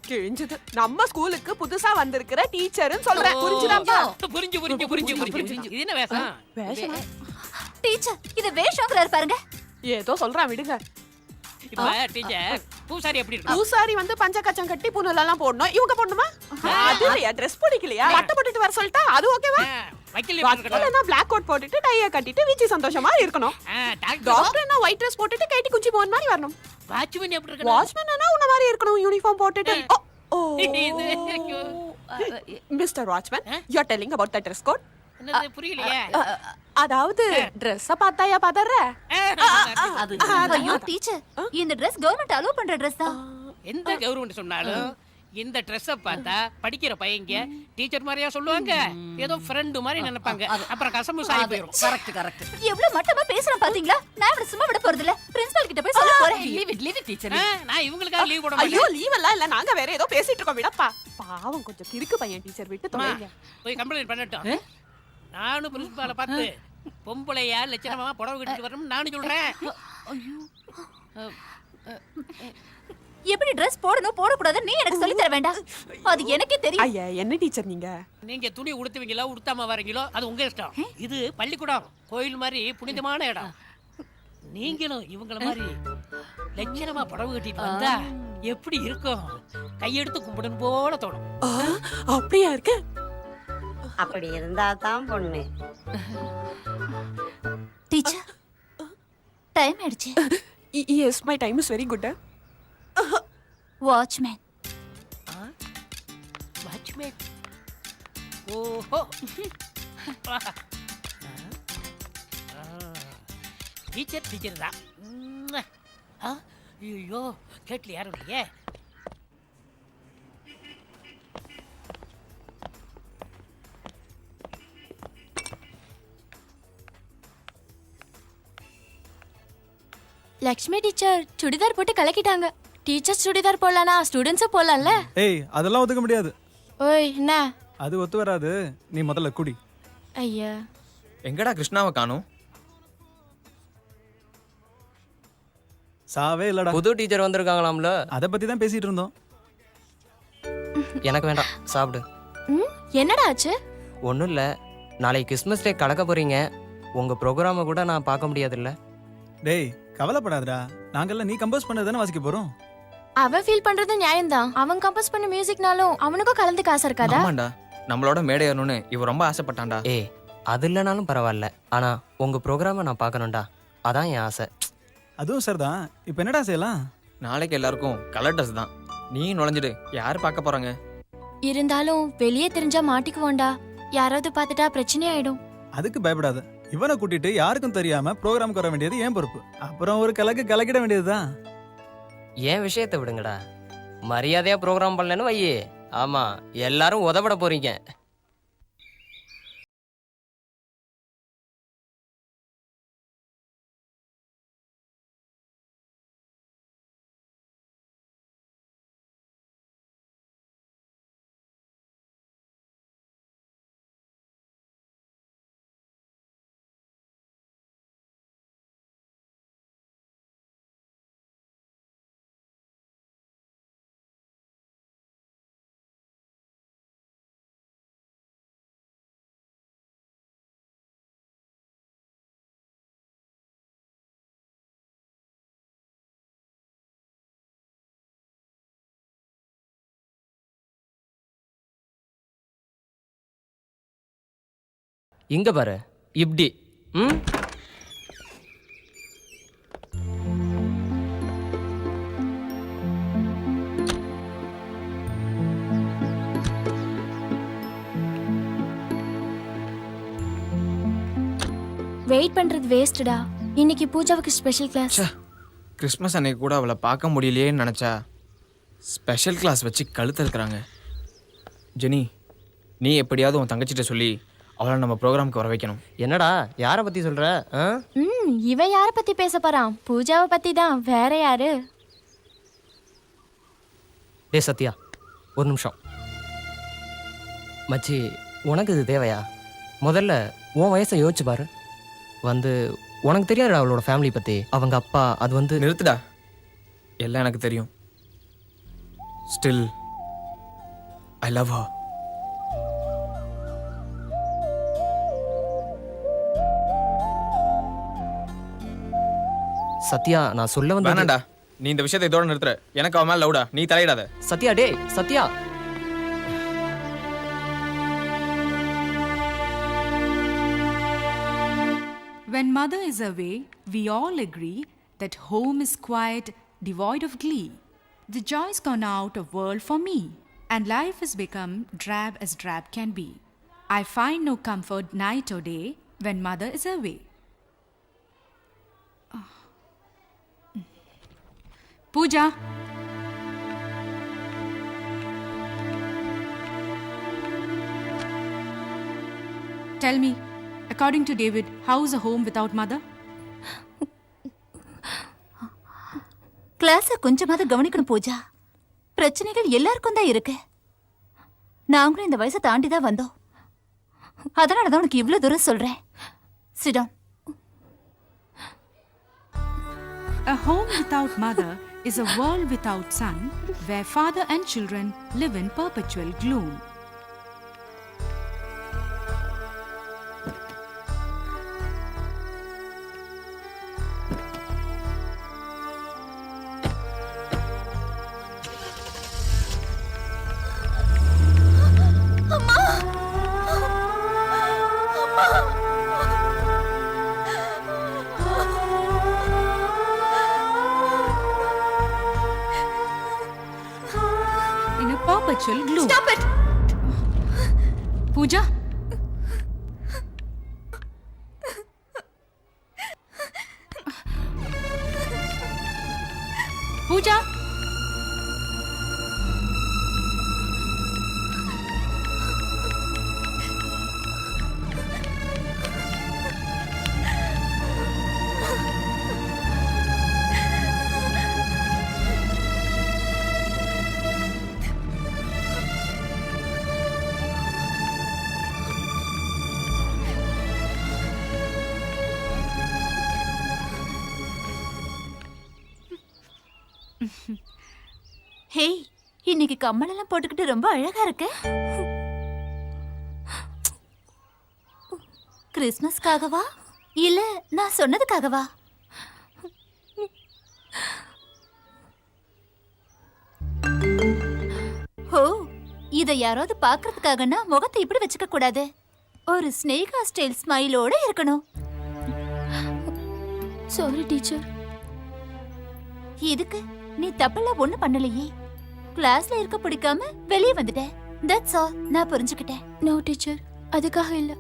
கிழிஞ்சது. நம்ம ஸ்கூலுக்கு புதுசா வந்திருக்கிற டீச்சர்னு சொல்றேன். புரிஞ்சுதாப்பா? புரிஞ்சு புரிஞ்சு புரிஞ்சு புரிஞ்சு. இது என்ன வேஷம்? வேஷமா? டீச்சர், இது வேஷம்ங்கறாரு பாருங்க. ஏதோ சொல்றான், விடுங்க. இப்ப டீச்சர் பூசாரி எப்படி இருக்கு? பூசாரி வந்து பஞ்ச கச்சம் கட்டி புனலெல்லாம் போடணும். இவங்க போடணுமா? அது இல்லையா, ட்ரெஸ் பிடிக்கலையா? பட்டை போட்டுட்டு வர சொல்லிட்டா அது ஓகேவா? வக்கீல்னா பிளாக் கோட் போட்டுட்டு டைய கட்டிட்டு வீச்சி சந்தோஷமா இருக்கணும். டாக்டர்னா ஒயிட் ட்ரெஸ் போட்டுட்டு கைட்டி குஞ்சி போன் மாதிரி வரணும். வாட்ச்மேன் எப்படி இருக்கணும்? வாட்ச்மேன்னா உன்ன மாதிரி இருக்கணும், யூனிஃபார்ம் போட்டுட்டு. Mister watchman, you are telling about the dress code. என்னது புரியலையே? அதாவது ட்ரெஸ்ஸ பார்த்தாயா பதற? ஐயோ டீச்சர், இந்த Dress கவர்மெண்ட் அலோவ் பண்ற Dress தான். எந்த கவர்மெண்ட் சொன்னாலும் இந்த ட்ரெஸ்ஸை பார்த்தா படிக்கிற பையங்க டீச்சர் மாதிரியா சொல்லுவாங்க? ஏதோ ஃப்ரெண்டு மாதிரி நினைப்பாங்க. அப்புறம் கசம்பு சாய் போயிடும். Correct correct. எவ்வளவு மட்டமா பேசுறான் பாத்தீங்களா? நான் இவனை சும்மா விட போறது இல்ல. பிரின்சிபல் கிட்ட போய் சொல்ல போறேன். Leave it teacher. நான் இவங்களுக்காக லீவ் போட ஐயோ, லீவ் எல்லாம் இல்ல, நாங்க வேற ஏதோ பேசிட்டு இருக்கோம். விடப்பா, பாவம் கொஞ்சம் கிறுக்கு பையன். டீச்சர் விட்டு தொலைங்க. போய் கம்ப்ளைண்ட் பண்ணட்டும். நானும் பிரின்சிபாலை பார்த்து பொம்பளையா லட்சணமா புடவை கட்டிட்டு வரணும் நானும் சொல்றேன். எப்படி Dress போடணும் போடக்கூடாது நீ எனக்கு சொல்லி தர வேண்டாம். அது எனக்கே தெரியும். ஐயா, என்ன டீச்சர் நீங்க? நீங்க துணி உடுத்துவீங்களோ உடுத்தாம வரீங்களோ அது உங்க இஷ்டம். இது பள்ளிக்கூடம், கோயில் மாதிரி புனிதமான இடம். நீங்களும் இவங்கள மாதிரி லட்சணமா புடவை கட்டிட்டு வந்தா எப்படி இருக்கும்? கையெடுத்து கும்பிடணும் போல தோணும். அப்படியா இருக்கு? அப்படி இருந்தா தான் பொண்ணு. டீச்சர், டைம் ஆயிடுச்சு. Yes, my time is very good. Watchman. Watchman. ஓஹோ. டீச்சர் தான். ஐயோ, கேட்ல யாரும் இல்லையே. லக்ஷ்மி டீச்சர் சுடிதார் போட்டு கலக்கிட்டாங்க. டீச்சர்ஸ் சுடிதார் போடலானா ஸ்டூடெண்ட்ஸும் போடலாம்ல? ஏய் அதெல்லாம் ஒத்துக்க முடியாது. ஓய் என்ன? அது ஒத்து வராது. நீ முதல்ல குடி. ஐயா எங்கடா கிருஷ்ணாவை காணோம்? சாவே இல்லடா. புது டீச்சர் வந்திருக்காங்களாம்ல, அதை பத்தி தான் பேசிட்டு இருந்தோம். எனக்கு வேண்டாம், சாப்பிடு. என்னடா ஆச்சு? ஒன்றும் இல்லை, நாளைக்கு கிறிஸ்மஸ் டே கலக்க போறீங்க. உங்க ப்ரோக்ராமை கூட நான் பார்க்க முடியாதுல்ல. டேய் கவலைப்படாதடா, நாங்கெல்லாம் நீ கம்போஸ் பண்ணதானே வாசிக்க போறோம். அவன் ஃபீல் பண்றது நியாயம்தான். அவன் கம்போஸ் பண்ண மியூசிக்னாலும் அவனுக்கும் கலந்துக்க ஆசை இருக்காதா? ஆமாண்டா, நம்மளோட மேடை ஏறணும்னு இவ ரொம்ப ஆசைப்பட்டான்டா. ஏய் அது இல்லைனாலும் பரவாயில்ல, ஆனா உங்க ப்ரோக்ராமை நான் பார்க்கணும்டா, அதான் என் ஆசை. அதுவும் சார் தான். இப்போ என்னடா செய்யலாம்? நாளைக்கு எல்லாருக்கும் கலர் ட்ரெஸ் தான். நீ நுழைஞ்சிடு, யார் பார்க்க போறாங்க? இருந்தாலும் வெளியே தெரிஞ்சா மாட்டிக்குவோண்டா. யாராவது பார்த்துட்டா பிரச்சனை ஆயிடும். அதுக்கு பயப்படாத. இவனை கூட்டிட்டு யாருக்கும் தெரியாம ப்ரோக்ராமுக்கு வர வேண்டியது ஏன் பொறுப்பு. அப்புறம் ஒரு கலக்கிட வேண்டியதுதான். என் விஷயத்தை விடுங்கடா, மரியாதையா ப்ரோக்ராம் பண்ணலன்னு வையே, ஆமா எல்லாரும் உதவிட போறீங்க. இங்க பாரு, இப்படி வெயிட் பண்றது வேஸ்ட்டா. இன்னைக்கு பூஜாவுக்கு ஸ்பெஷல் கிளாஸ். கிறிஸ்மஸ் அன்னைக்கு கூட அவளை பார்க்க முடியலையேன்னு நினைச்சா ஸ்பெஷல் கிளாஸ் வச்சு கழுத்து இருக்கிறாங்க. ஜெனி, நீ எப்படியாவது உன் தங்கச்சிட்ட சொல்லி அவளை நம்ம ப்ரோக்ராமுக்கு வர வைக்கணும். என்னடா யாரை பத்தி சொல்ற? இவன் யாரை பத்தி பேச போறான்? பூஜாவை பத்தி தான். வேற யாரு? டே சத்யா, ஒரு நிமிஷம். மச்சி, உனக்கு இது தேவையா? முதல்ல உன் வயசை யோசிச்சு பாரு. உனக்கு தெரியாது அவளோட ஃபேமிலி பத்தி. அவங்க அப்பா அது நிறுத்துடா, எல்லாம் எனக்கு தெரியும். Still I love her. Sathya, நான் சொல்ல வந்து வேணாண்டா, நீ இந்த விஷயத்தை இதோட நிறுத்துற. எனக்கு அவன் மேல லவுடா, நீ தலையிடாத. சத்யா, டே Sathya. When mother is away, we all agree that home is quiet, devoid of glee. The joy's gone out of world for me, and life has become drab as drab can be. I find no comfort night or day when mother is away. Pooja. Tell me, according to David, how is a home without mother? கிளாஸை கொஞ்சமாவது கவனிக்கணும் பூஜா. பிரச்சனைகள் எல்லாருக்கும் தான் இருக்கு. நாங்களும் இந்த வயசை தாண்டி தான் வந்தோம். அதனால தான் உனக்கு இவ்வளவு தூரம் சொல்றேன். Sit down. A home without mother is a world without sun, where father and children live in perpetual gloom. Perpetual gloom. Stop it! Pooja? Pooja? ஹே, இன்னைக்கு கம்மலெல்லாம் போட்டுக்கிட்டு ரொம்ப அழகா இருக்க. கிறிஸ்மஸ்க்காகவா இல்ல நான் சொன்னதுக்காகவா? ஓ, இத யாராவது பாக்குறதுக்காகனா முகத்தை இப்படி வச்சுக்க கூடாது. ஒரு ஸ்னேகா ஸ்டைல் ஸ்மைலோட இருக்கணும். Sorry teacher. இதுக்கு நீ தப்பெல்லாம் ஒண்ணு பண்ணலையே. கிளாஸ்ல இருக்க பிடிக்காம வெளியே வந்துட்ட. That's all. நான் புரிஞ்சுக்கிட்டேன். நோ டீச்சர், அதுக்காக இல்ல.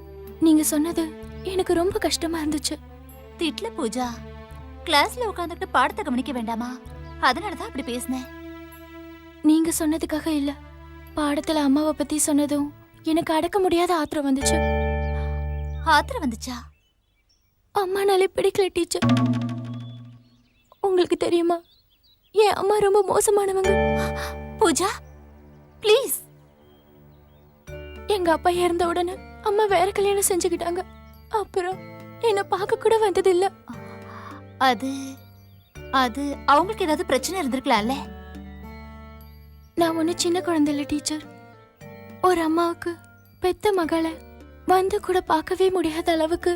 நீங்க சொன்னது எனக்கு ரொம்ப கஷ்டமா இருந்துச்சு. திட்ல பூஜா, கிளாஸ்ல உட்காந்துட்டு பாடத்தை கவனிக்க வேண்டாமா? அதனாலதான் அப்படி பேசினேன். நீங்க சொன்னதுக்காக இல்ல. பாடத்துல அம்மாவை பத்தி சொன்னதும் எனக்கு அடக்க முடியாத ஆத்திரம் வந்துச்சு. ஆத்திரம் வந்துச்சா? அம்மானாலே பிடிக்கல டீச்சர். உங்களுக்கு தெரியுமா, என் அம்மா ரொம்ப மோசமானவங்க. பூஜா ப்ளீஸ். எங்க அப்பா இறந்த உடனே அம்மா வேற கல்யாணம் செஞ்சுக்கிட்டாங்க. அப்புறம் என்ன பார்க்க கூட வந்தது இல்ல. அது அது அவங்களுக்கு ஏதாவது பிரச்சனை இருந்திருக்கலாம்ல. நான் ஒன்னும் சின்ன குழந்தை இல்ல டீச்சர். ஒரு அம்மாவுக்கு பெத்த மகளை வந்து கூட பார்க்கவே முடியாத அளவுக்கு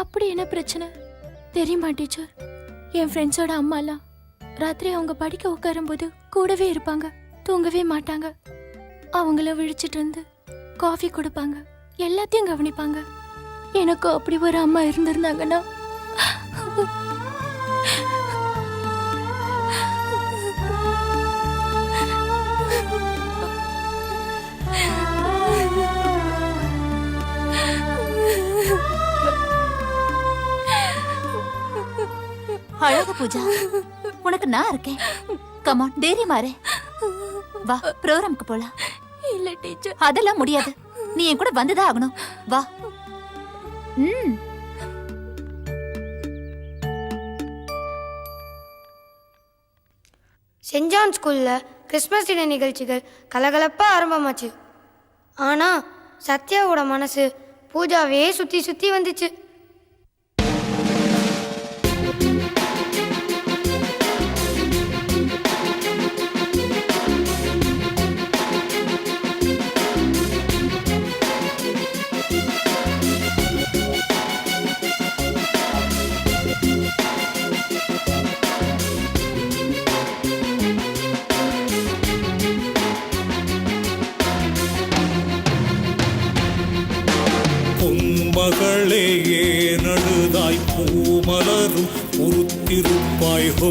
அப்படி என்ன பிரச்சனை தெரியுமா டீச்சர்? என் ஃப்ரெண்ட்ஸோட அம்மாலாம் ராத்திரி அவங்க படிக்க உட்காரும்போது கூடவே இருப்பாங்க, தூங்கவே மாட்டாங்க. அவங்கள விழிச்சிட்டு இருந்து காஃபி கொடுப்பாங்க, எல்லாத்தையும் கவனிப்பாங்க. எனக்கும் அப்படி ஒரு அம்மா இருந்திருந்தாங்கன்னா அழாத பூஜா, உனக்கு நான் இருக்கேன். கமான், தைரியமா இரு. வா, ப்ரோகிராமுக்கு போலாம். இல்ல டீச்சர், அதெல்லாம் முடியாது. நீ என் கூட வந்துதான் ஆகணும். வா. சென்ட் ஜான் ஸ்கூல்ல கிறிஸ்மஸ் தின நிகழ்ச்சிகள் கலகலப்பா ஆரம்பமாச்சு. ஆனா சத்யாவோட மனசு பூஜாவே சுத்தி சுத்தி வந்துச்சு. மகளே ஏனழுதாய் பூமலரும் பொறுத்திருப்பாய். ஹோ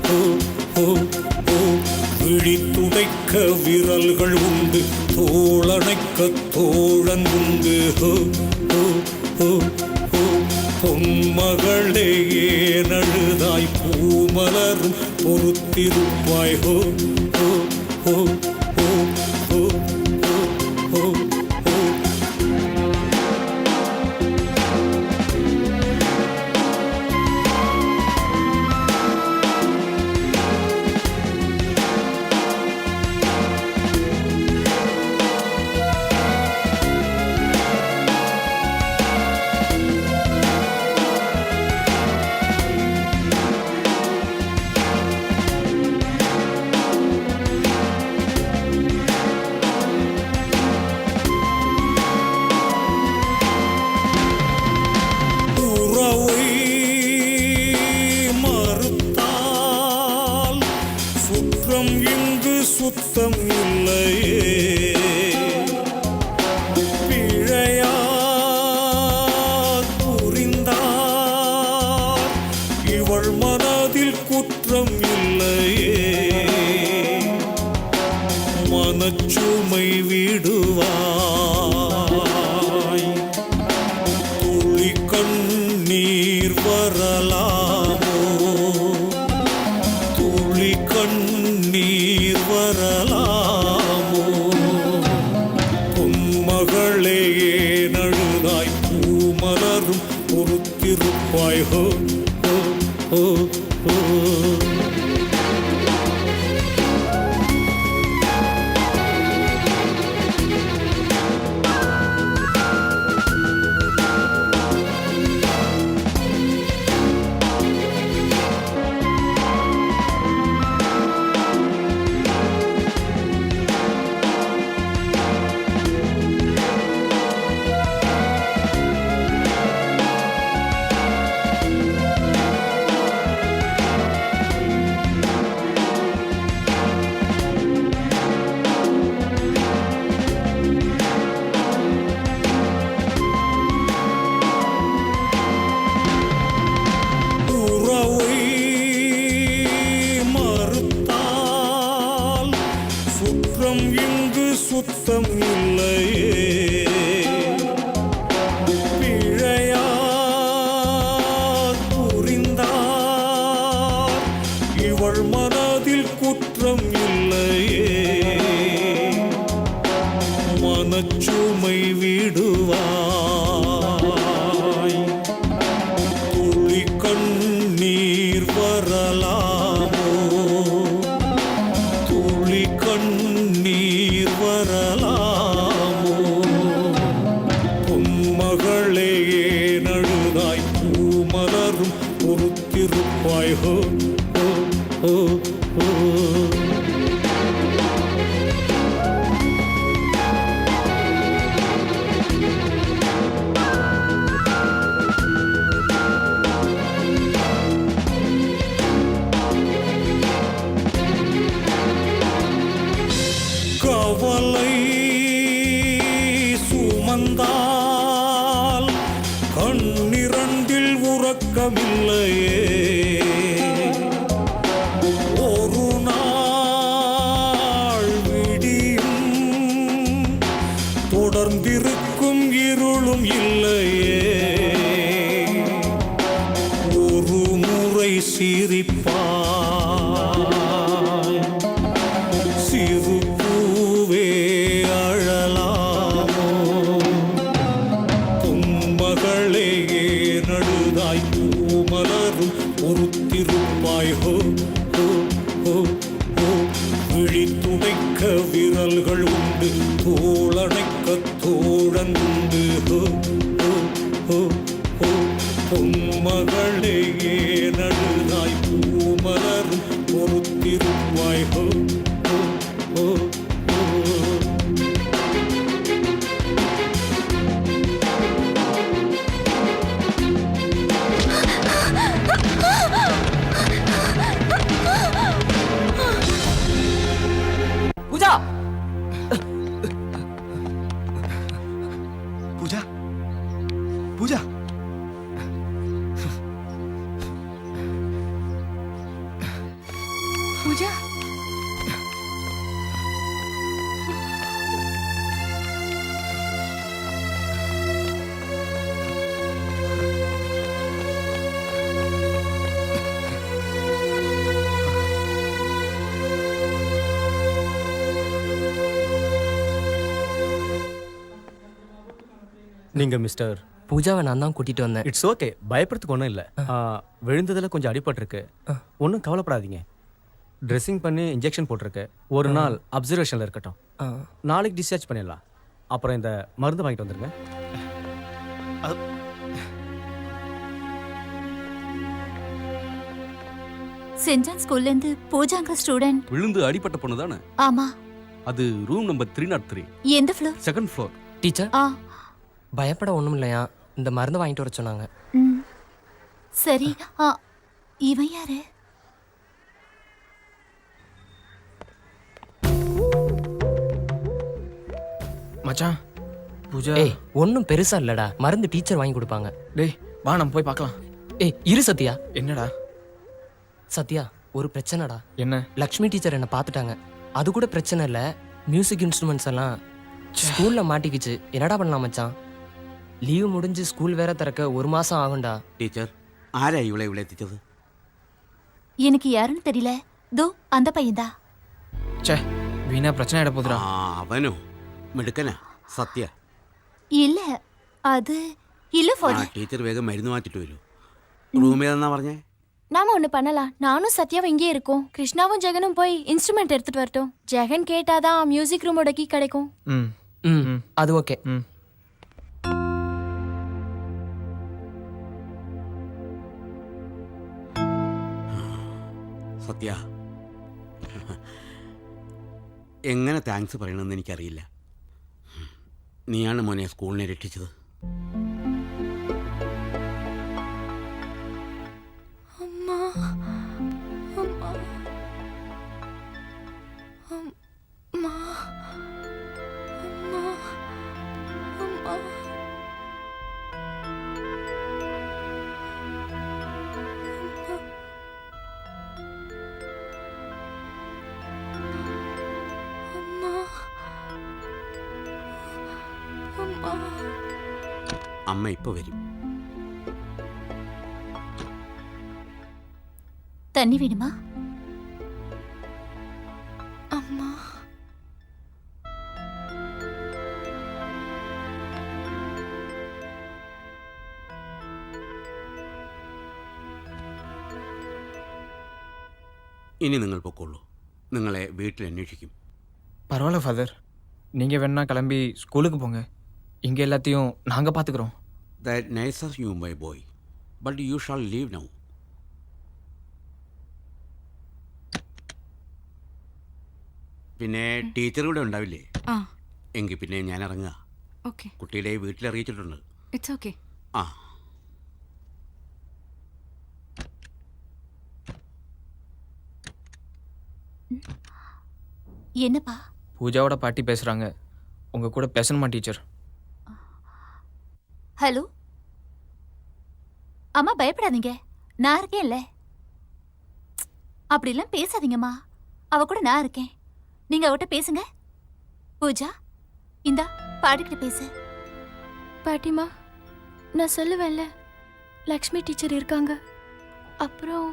ஹோ ஹோ ஹோ, விழித்துடைக்க விரல்கள் உண்டு, தோளணைக்க தோழன் உண்டு. ஹோ ஹோ ஹோ ஹோ, பொன்மகளே ஏனழுதாய் பூமலரும் பொறுத்திருப்பாய். ஹோ ஹோ ஹோ ஹோ ஹோ ஹோ ஹோ. சுத்தம் இல்லையே, பிழையா புரிந்தார் இவள் மனதில் குற்றம் இல்லையே. மனச்சுமை விடுவாய், துளி கண்ணீர் வரலாமோ, துளி கண்ணீர் வரலாமோ. பொன்மகளே நழுதாய் பூமலரும் பொறுத்திருப்பாய். ஹோ ஹோ ஹோ ஹோ. குற்றம் இங்கு சுத்தம் இல்லையே பிழையார் புரிந்தார் இவள் மனதில் குற்றம் இல்லையே மனச்சுமை விடுவாய் துளி கண்ணீர் வரலாமோ துளி கண்ணீர் வரலாமோ பொன்மகளே நழுதாய் பூமலரும் பொறுத்திருப்பாய் ஹோ ஹோ ஹோ ஹோ கவலை சுமந்தால் கண்ணிரண்டில் உறக்கமில்லையே ஒரு நாள் விடியும் தொடர்ந்திருக்கும் இருளும் இல்லையே ஒரு முறை சிரிப்பாய் சிறு பூவே அழலாமோ பொன்மகளே நடுதாய் பூமலரும் பொறுத்திருப்பாய் ஹோ ஹோ ஹோ ஹோ விழி துடைக்க விரல்கள் உண்டு தோளணைக்க தோழன் உண்டு ஹோ ஹோ ஹோ ஹோ பொன்மகளே நடுதாய் பூமலரும் பொறுத்திருப்பாய் ஹோ ஹோ ஹோ ஹோ பூஜா பூஜா பூஜா பூஜா நீங்க மிஸ்டர் பூஜாவை நான் தான் கூட்டிட்டு வந்தேன். இட்ஸ் ஓகே, பயப்படுறதுக்கு ஒன்றும் இல்லை. விழுந்ததில் கொஞ்சம் அடிபட்டிருக்கு, ஒன்றும் கவலைப்படாதீங்க. ட்ரெஸ்ஸிங் பண்ணி இன்ஜெக்ஷன் போட்டிருக்கு. ஒரு நாள் அப்சர்வேஷனில் இருக்கட்டும். நாளைக்கு டிஸ்சார்ஜ் பண்ணிடலாம். அப்புறம் இந்த மருந்து வாங்கிட்டு வந்துருங்க. சென்ட் ஜான் ஸ்கூல்ல இருந்து பூஜாங்க ஸ்டூடெண்ட். விழுந்து அடிபட்ட பொண்ணு தானே? ஆமா. அது ரூம் நம்பர் 303. எந்த ஃப்ளோர்? Second floor. டீச்சர் ஆ பயப்பட ஒன்றும் இல்லையா, இந்த மருந்து வாங்கிட்டு வர சொன்னாங்க. ம். சரி. இவன் யாரு? மச்சான் பூஜா ஏய் ஒன்றும் பெருசா இல்லடா, மருந்து டீச்சர் வாங்கி கொடுப்பாங்க. டேய் வா நம்ம போய் பார்க்கலாம். ஏய் இரு சத்யா. என்னடா? சத்யா ஒரு பிரச்சனைடா. என்ன? லக்ஷ்மி டீச்சர் என்னை பார்த்துட்டாங்க. அது கூட பிரச்சனை இல்லை, மியூசிக் இன்ஸ்ட்ருமெண்ட்ஸ் எல்லாம் ஸ்கூல்ல மாட்டிக்கிச்சு. என்னடா பண்ணலாம் மச்சான்? லீவு முடிஞ்சு ஸ்கூல் வேற திறக்க 1 மாசம் ஆகும்டா. டீச்சர் ஆரா இவளை எத்திச்சது? எனக்கு யாருன்னு தெரியல. தோ அந்த பையன்தா. ச்சே வீணா பிரச்சனை ஆயிட போதுடா. அவனோ മിടുക്കനാ സത്യ. இல்ல அது இல்ல ஃபாதர். ടീച്ചർ വേഗം മരുന്ന് മാറ്റിട്ട് വരൂ. റൂം ഏതെന്നാ പറഞ്ഞേ? நாம ஒன்று பண்ணலாம். நானும் சத்யாவும் இங்கே இருக்கோம். கிருஷ்ணாவும் ஜெகனும் போய் இன்ஸ்ட்ருமெண்ட் எடுத்துட்டு வரட்டும். ஜெகன் கேட்டாதான் மியூசிக் ரூமோட கீ கிடைக்கும். அது ஓகே. സത്യ എങ്ങനെ താങ്ക്സ് പറയണമെന്ന് എനിക്കറിയില്ല. നീയാണ് മോനെ സ്കൂളിനെ രക്ഷിച്ചത്. அம்மா அம்மா அம்மா அம்மா அம்மா அம்மா അമ്മ ഇപ്പൊ വരും. தண்ணி வேணுமா? அம்மா. ഇനി നിങ്ങൾ പൊക്കോളൂ. നിങ്ങളെ വീട്ടിൽ അന്വേഷിക്കും. பரவாயில்ல ஃபாதர், நீங்கள் வேணா கிளம்பி ஸ்கூலுக்கு போங்க. இங்கே எல்லாத்தையும் நாங்கள் பார்த்துக்குறோம். That nice of you, my boy. But you shall leave now. പിന്നെ ടീച്ചർ കൂടെ ഉണ്ടാവില്ലേ? ആ. എങ്കിൽ പിന്നെ ഞാൻ ഇറങ്ങുക. ഓക്കെ. കുട്ടിയുടെ വീട്ടിൽ അറിയിച്ചിട്ടുണ്ട്. It's okay. ആ. என்னப்பா? பூஜாவோட பாட்டி பேசுகிறாங்க. உங்கள் கூட பேசணுமா டீச்சர்? ஹலோ அம்மா, பயப்படாதீங்க, நான் இருக்கேன்ல. அப்படிலாம் பேசாதீங்கம்மா, அவ கூட நான் இருக்கேன். நீங்க அவட்ட பேசுங்க. பூஜா, இந்தா பாடிக்கிட்டு பேசு. பாட்டிமா, நான் சொல்லுவேன்ல, லக்ஷ்மி டீச்சர் இருக்காங்க. அப்புறம்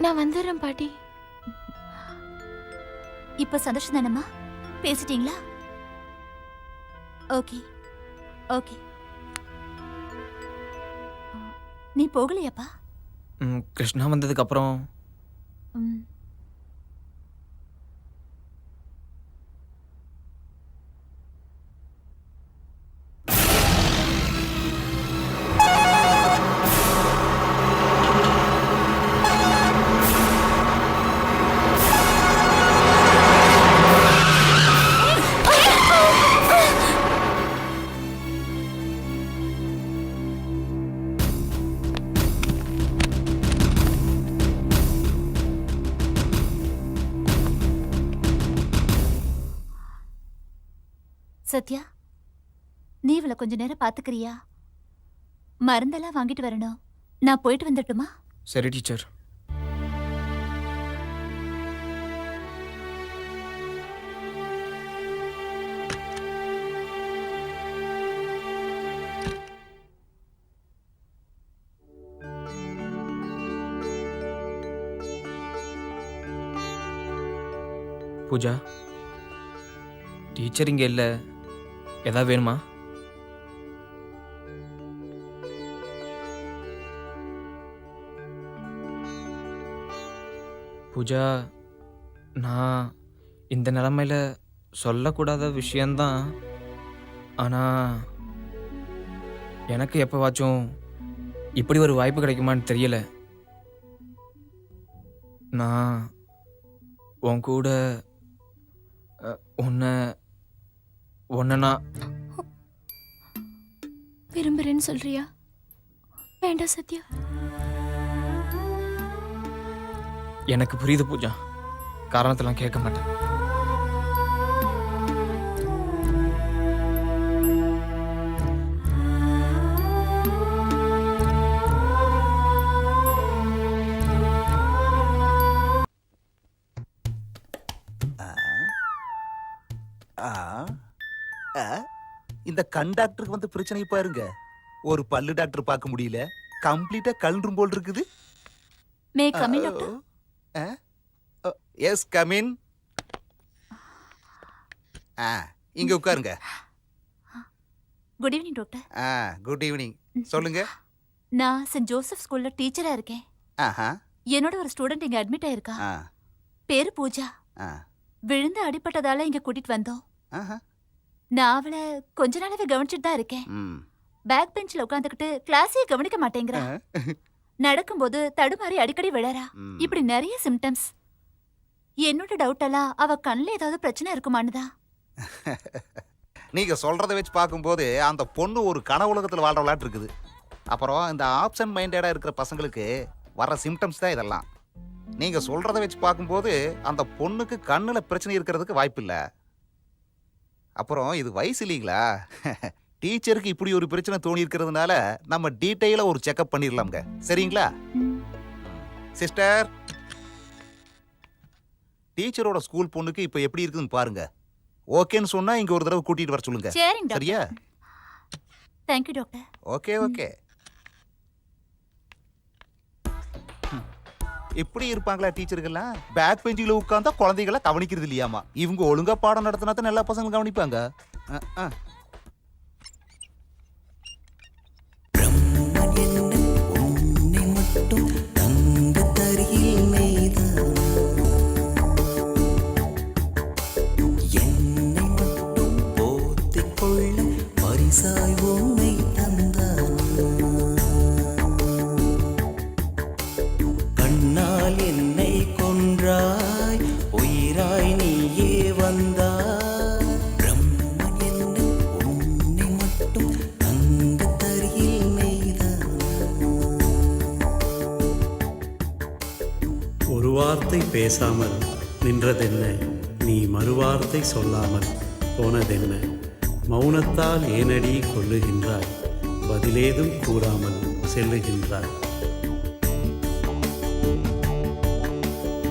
நான் வந்துடுறேன் பாட்டி. இப்ப சந்தோஷம் தானம்மா? பேசிட்டீங்களா? Okay okay. நீ போகலையாப்பா? கிருஷ்ணா வந்ததுக்கப்புறம் ம். சத்யா, நீ இவளை கொஞ்ச நேரம் பாத்துக்கிறியா? மருந்தெல்லாம் வாங்கிட்டு வரணும். நான் போயிட்டு வந்துட்டுமா? சரி டீச்சர். பூஜா, டீச்சர் இங்கே இல்லை. ஏதாவது வேணுமா? பூஜா, நான் இந்த நிலமையில சொல்லக்கூடாத விஷயந்தான். ஆனால் எனக்கு எப்போவாச்சும் இப்படி ஒரு வாய்ப்பு கிடைக்குமான்னு தெரியல. நான் உன் கூட உன்னை நான் விரும்புறேன்னு சொல்றியா? வேண்டாம் சத்யா. எனக்கு புரியுது பூஜா, காரணத்தெல்லாம் கேட்க மாட்டேன். இந்த கண் டாக்டருக்கு வந்து பிரச்சனை பாருங்க. ஒரு பல்லு டாக்டர் பார்க்க முடியல, கம்ப்ளீட்டா கல்றும் போல் இருக்குது. May come in doctor? Yes come in. இங்க உட்காருங்க. Good evening doctor. Good evening. சொல்லுங்க. நான் சென்ட் ஜோசப் ஸ்கூல்ல டீச்சரா இருக்கேன். என்னோட ஒரு ஸ்டூடெண்ட் இங்க அட்மிட் ஆயிருக்கா. பேரு பூஜா. விழுந்து அடிபட்டதால இங்க கூட்டிட்டு வந்தோம். நான் அவளை கொஞ்ச நாளாவே கவனிச்சுட்டு தான் இருக்கேன். பேக் பெஞ்சில் உட்காந்துக்கிட்டு கிளாஸையே கவனிக்க மாட்டேங்கிறா. நடக்கும்போது தடுமாறி அடிக்கடி விழறா. இப்படி நிறைய சிம்டம்ஸ். என்னோட டவுட் எல்லாம் அவ கண்ணில் ஏதாவது பிரச்சனை இருக்குமான்னு தான். நீங்க சொல்றதை வச்சு பார்க்கும்போது அந்த பொண்ணு ஒரு கனவு உலகத்தில் வாழ்ற விளையாட்டு இருக்குது. அப்புறம் இந்த ஆப்சன்ட் மைண்டடா இருக்கிற பசங்களுக்கு வர சிம்டம்ஸ் தான் இதெல்லாம். நீங்க சொல்றதை வச்சு பார்க்கும்போது அந்த பொண்ணுக்கு கண்ணுல பிரச்சனை இருக்கிறதுக்கு வாய்ப்பு இல்லை. அப்புறம் இது வயசு இல்லைங்களா? டீச்சருக்கு இப்படி ஒரு பிரச்சனை தோணி இருக்கிறதுனால நம்ம டீட்டெயிலா ஒரு செக்அப் பண்ணிடலாம்ங்க. சரிங்களா சிஸ்டர்? டீச்சரோட ஸ்கூல் பொண்ணுக்கு இப்போ எப்படி இருக்குதுன்னு பாருங்க. ஓகேன்னு சொன்னா இங்க ஒரு தடவை கூட்டிட்டு வர சொல்லுங்க. சரிங்க டாக்டர். சரியா? Thank you doctor. Okay okay. எப்படி இருப்பாங்களா டீச்சர்கள்லாம்? பேக் பெஞ்சில உட்கார்ந்தா குழந்தைகளை கவனிக்கிறது இல்லையாமா. இவங்க ஒழுங்கா பாடம் நடத்தினா தான் எல்லா பசங்களும் கவனிப்பாங்க. கண்ணால் என்னை கொன்றாய், உயிராய் நீயே வந்தாய். பிரம்மன் என்ன உன்னை மட்டும் தங்க தரியில் நெய்தான். ஒரு வார்த்தை பேசாமல் நின்றதென்ன, நீ மறுவார்த்தை சொல்லாமல் போனதென்ன. மௌனத்தால் ஏனடி கொல்லுகின்றாய், பதிலேதும் கூறாமல் செல்லுகின்றாய்.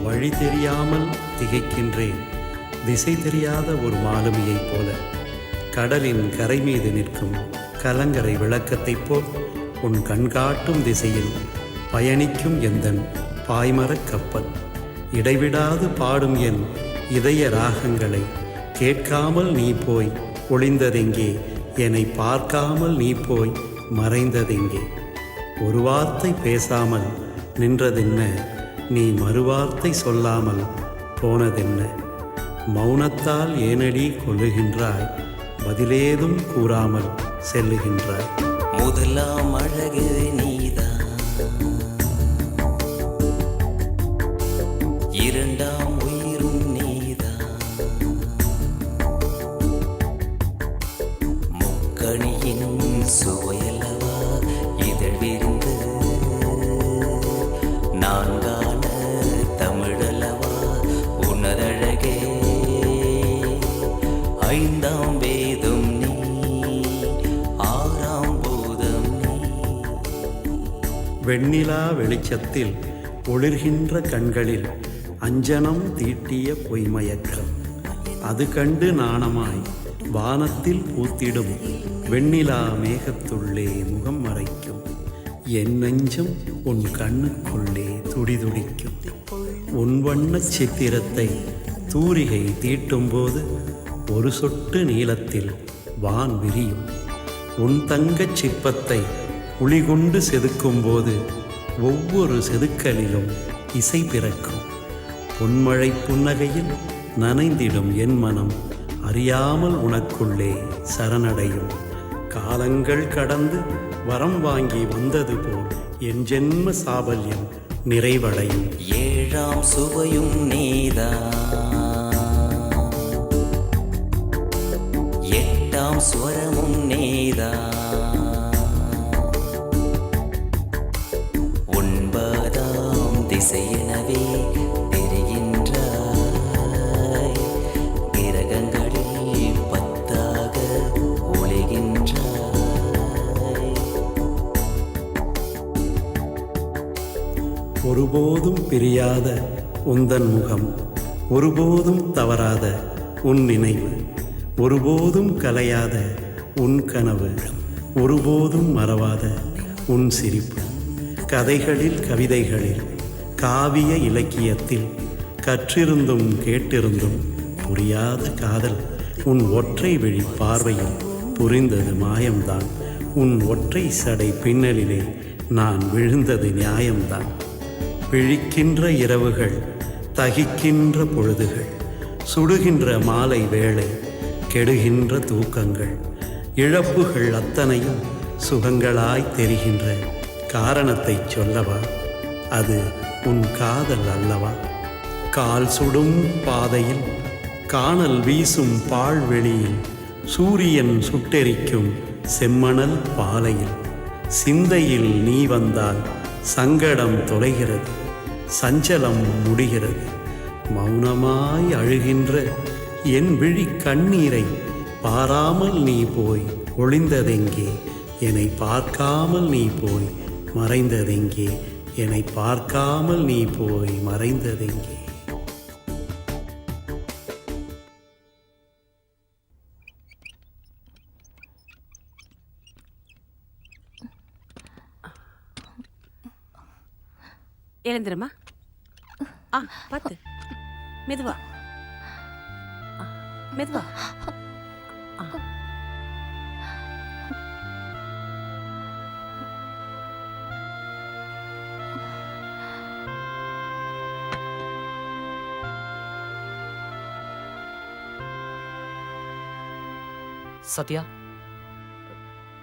வழி தெரியாமல் திகைக்கின்றேன், திசை தெரியாத ஒரு மாலுமியைப் போல. கடலின் கரை மீது நிற்கும் கலங்கரை விளக்கத்தைப் போல் உன் கண்காட்டும் திசையில் பயணிக்கும் எந்தன் பாய்மரக் கப்பல். இடைவிடாது பாடும் என் இதய ராகங்களை கேட்காமல் நீ போய் ஒளிந்ததெங்கே, என்னை பார்க்காமல் நீ போய் மறைந்ததெங்கே. ஒரு வார்த்தை பேசாமல் நின்றதென்ன, நீ மறுவார்த்தை சொல்லாமல் போனதென்ன. மௌனத்தால் ஏனடி கொல்லுகின்றாய், பதிலேதும் கூறாமல் செல்லுகின்றாய். முதலாம் அழகு நீதான், இரண்டாம் உயிரும் நீதான். முக்கணியின் சுவையல்லவா இதழ் விருந்து, நான்கான தமிழல்லவா உனதழகே. ஐந்தாம் வேதம் நீ, ஆறாம் பூதம் நீ. வெண்ணிலா வெளிச்சத்தில் ஒளிர்கின்ற கண்களில் அஞ்சனம் தீட்டிய பொய்மயக்கம். அது கண்டு நாணமாய் வானத்தில் பூத்திடும் வெண்ணிலா மேகத்துள்ளே முகம் மறைக்கும். என் நெஞ்சம் உன் கண்ணுக்குள்ளே துடிதுடிக்கும். உன் வண்ணச் சித்திரத்தை தூரிகை தீட்டும்போது ஒரு சொட்டு நீளத்தில் வான் விரியும். உன் தங்கச் சிற்பத்தை உளிகொண்டு செதுக்கும்போது ஒவ்வொரு செதுக்கலிலும் இசை பிறக்கும். பொன்மழை புன்னகையில் நனைந்திடும் என் மனம் அறியாமல் உனக்குள்ளே சரணடையும். காலங்கள் கடந்து வரம் வாங்கி வந்தது போல் என் ஜென்ம சாபல்யம் நிறைவடையும். ஏழாம் சுவையும் நீதான், எட்டாம் ஸ்வரமும் நீதான். ஒன்பதாம் திசையெனவே தெரிகின்றாய், கிரகங்களில் பத்தாக ஒளிகின்றாய். ஒருபோதும் பிரியாத உந்தன் முகம், ஒருபோதும் தவறாத உன் நினைவு, ஒருபோதும் கலையாத உன் கனவு, ஒருபோதும் மறவாத உன் சிரிப்பு. கதைகளில் கவிதைகளில் காவிய இலக்கியத்தில் கற்றிருந்தும் கேட்டிருந்தும் புரியாத காதல் உன் ஒற்றை விழி பார்வையில் புரிந்தது மாயம்தான். உன் ஒற்றை சடை பின்னலிலே நான் விழுந்தது நியாயம்தான். விழிக்கின்ற இரவுகள், தகிக்கின்ற பொழுதுகள், சுடுகின்ற மாலை வேளை, கெடுகின்ற தூக்கங்கள், இழப்புகள் அத்தனையும் சுகங்களாய் தெரிகின்ற காரணத்தை சொல்லவா? அது உன் காதல் அல்லவா? கால் சுடும் பாதையில், காணல் வீசும் பாழ்வெளியில், சூரியன் சுட்டெரிக்கும் செம்மணல் பாலையில், சிந்தையில் நீ வந்தால் சங்கடம் தொலைகிறது, சஞ்சலம் முடிகிறது. மௌனமாய் அழுகின்ற என் விழி கண்ணீரை பாராமல் நீ போய் ஒளிந்ததெங்கே, என்னை பார்க்காமல் நீ போய் மறைந்ததெங்கே, என்னை பார்க்காமல் நீ போய் மறைந்ததெங்கே. எழுந்துருமா. பார்த்து மெதுவா மெதுவா. சத்யா,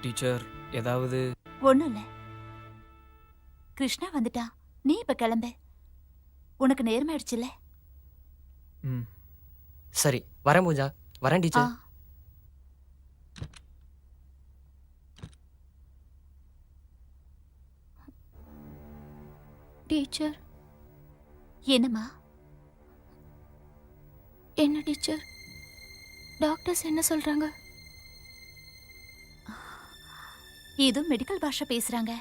டீச்சர் ஏதாவது? ஒண்ணும் இல்ல. கிருஷ்ணா வந்துட்டா, நீ இப்ப கிளம்பு. உனக்கு நேரமாயிடுச்சுல்ல. சரி வரேன் பூஜா. வரேன் டீச்சர். டீச்சர். என்னம்மா? என்ன டீச்சர், டாக்டர்ஸ் என்ன சொல்றாங்க? ஏதோ மெடிக்கல் பாஷை பேசுறாங்க.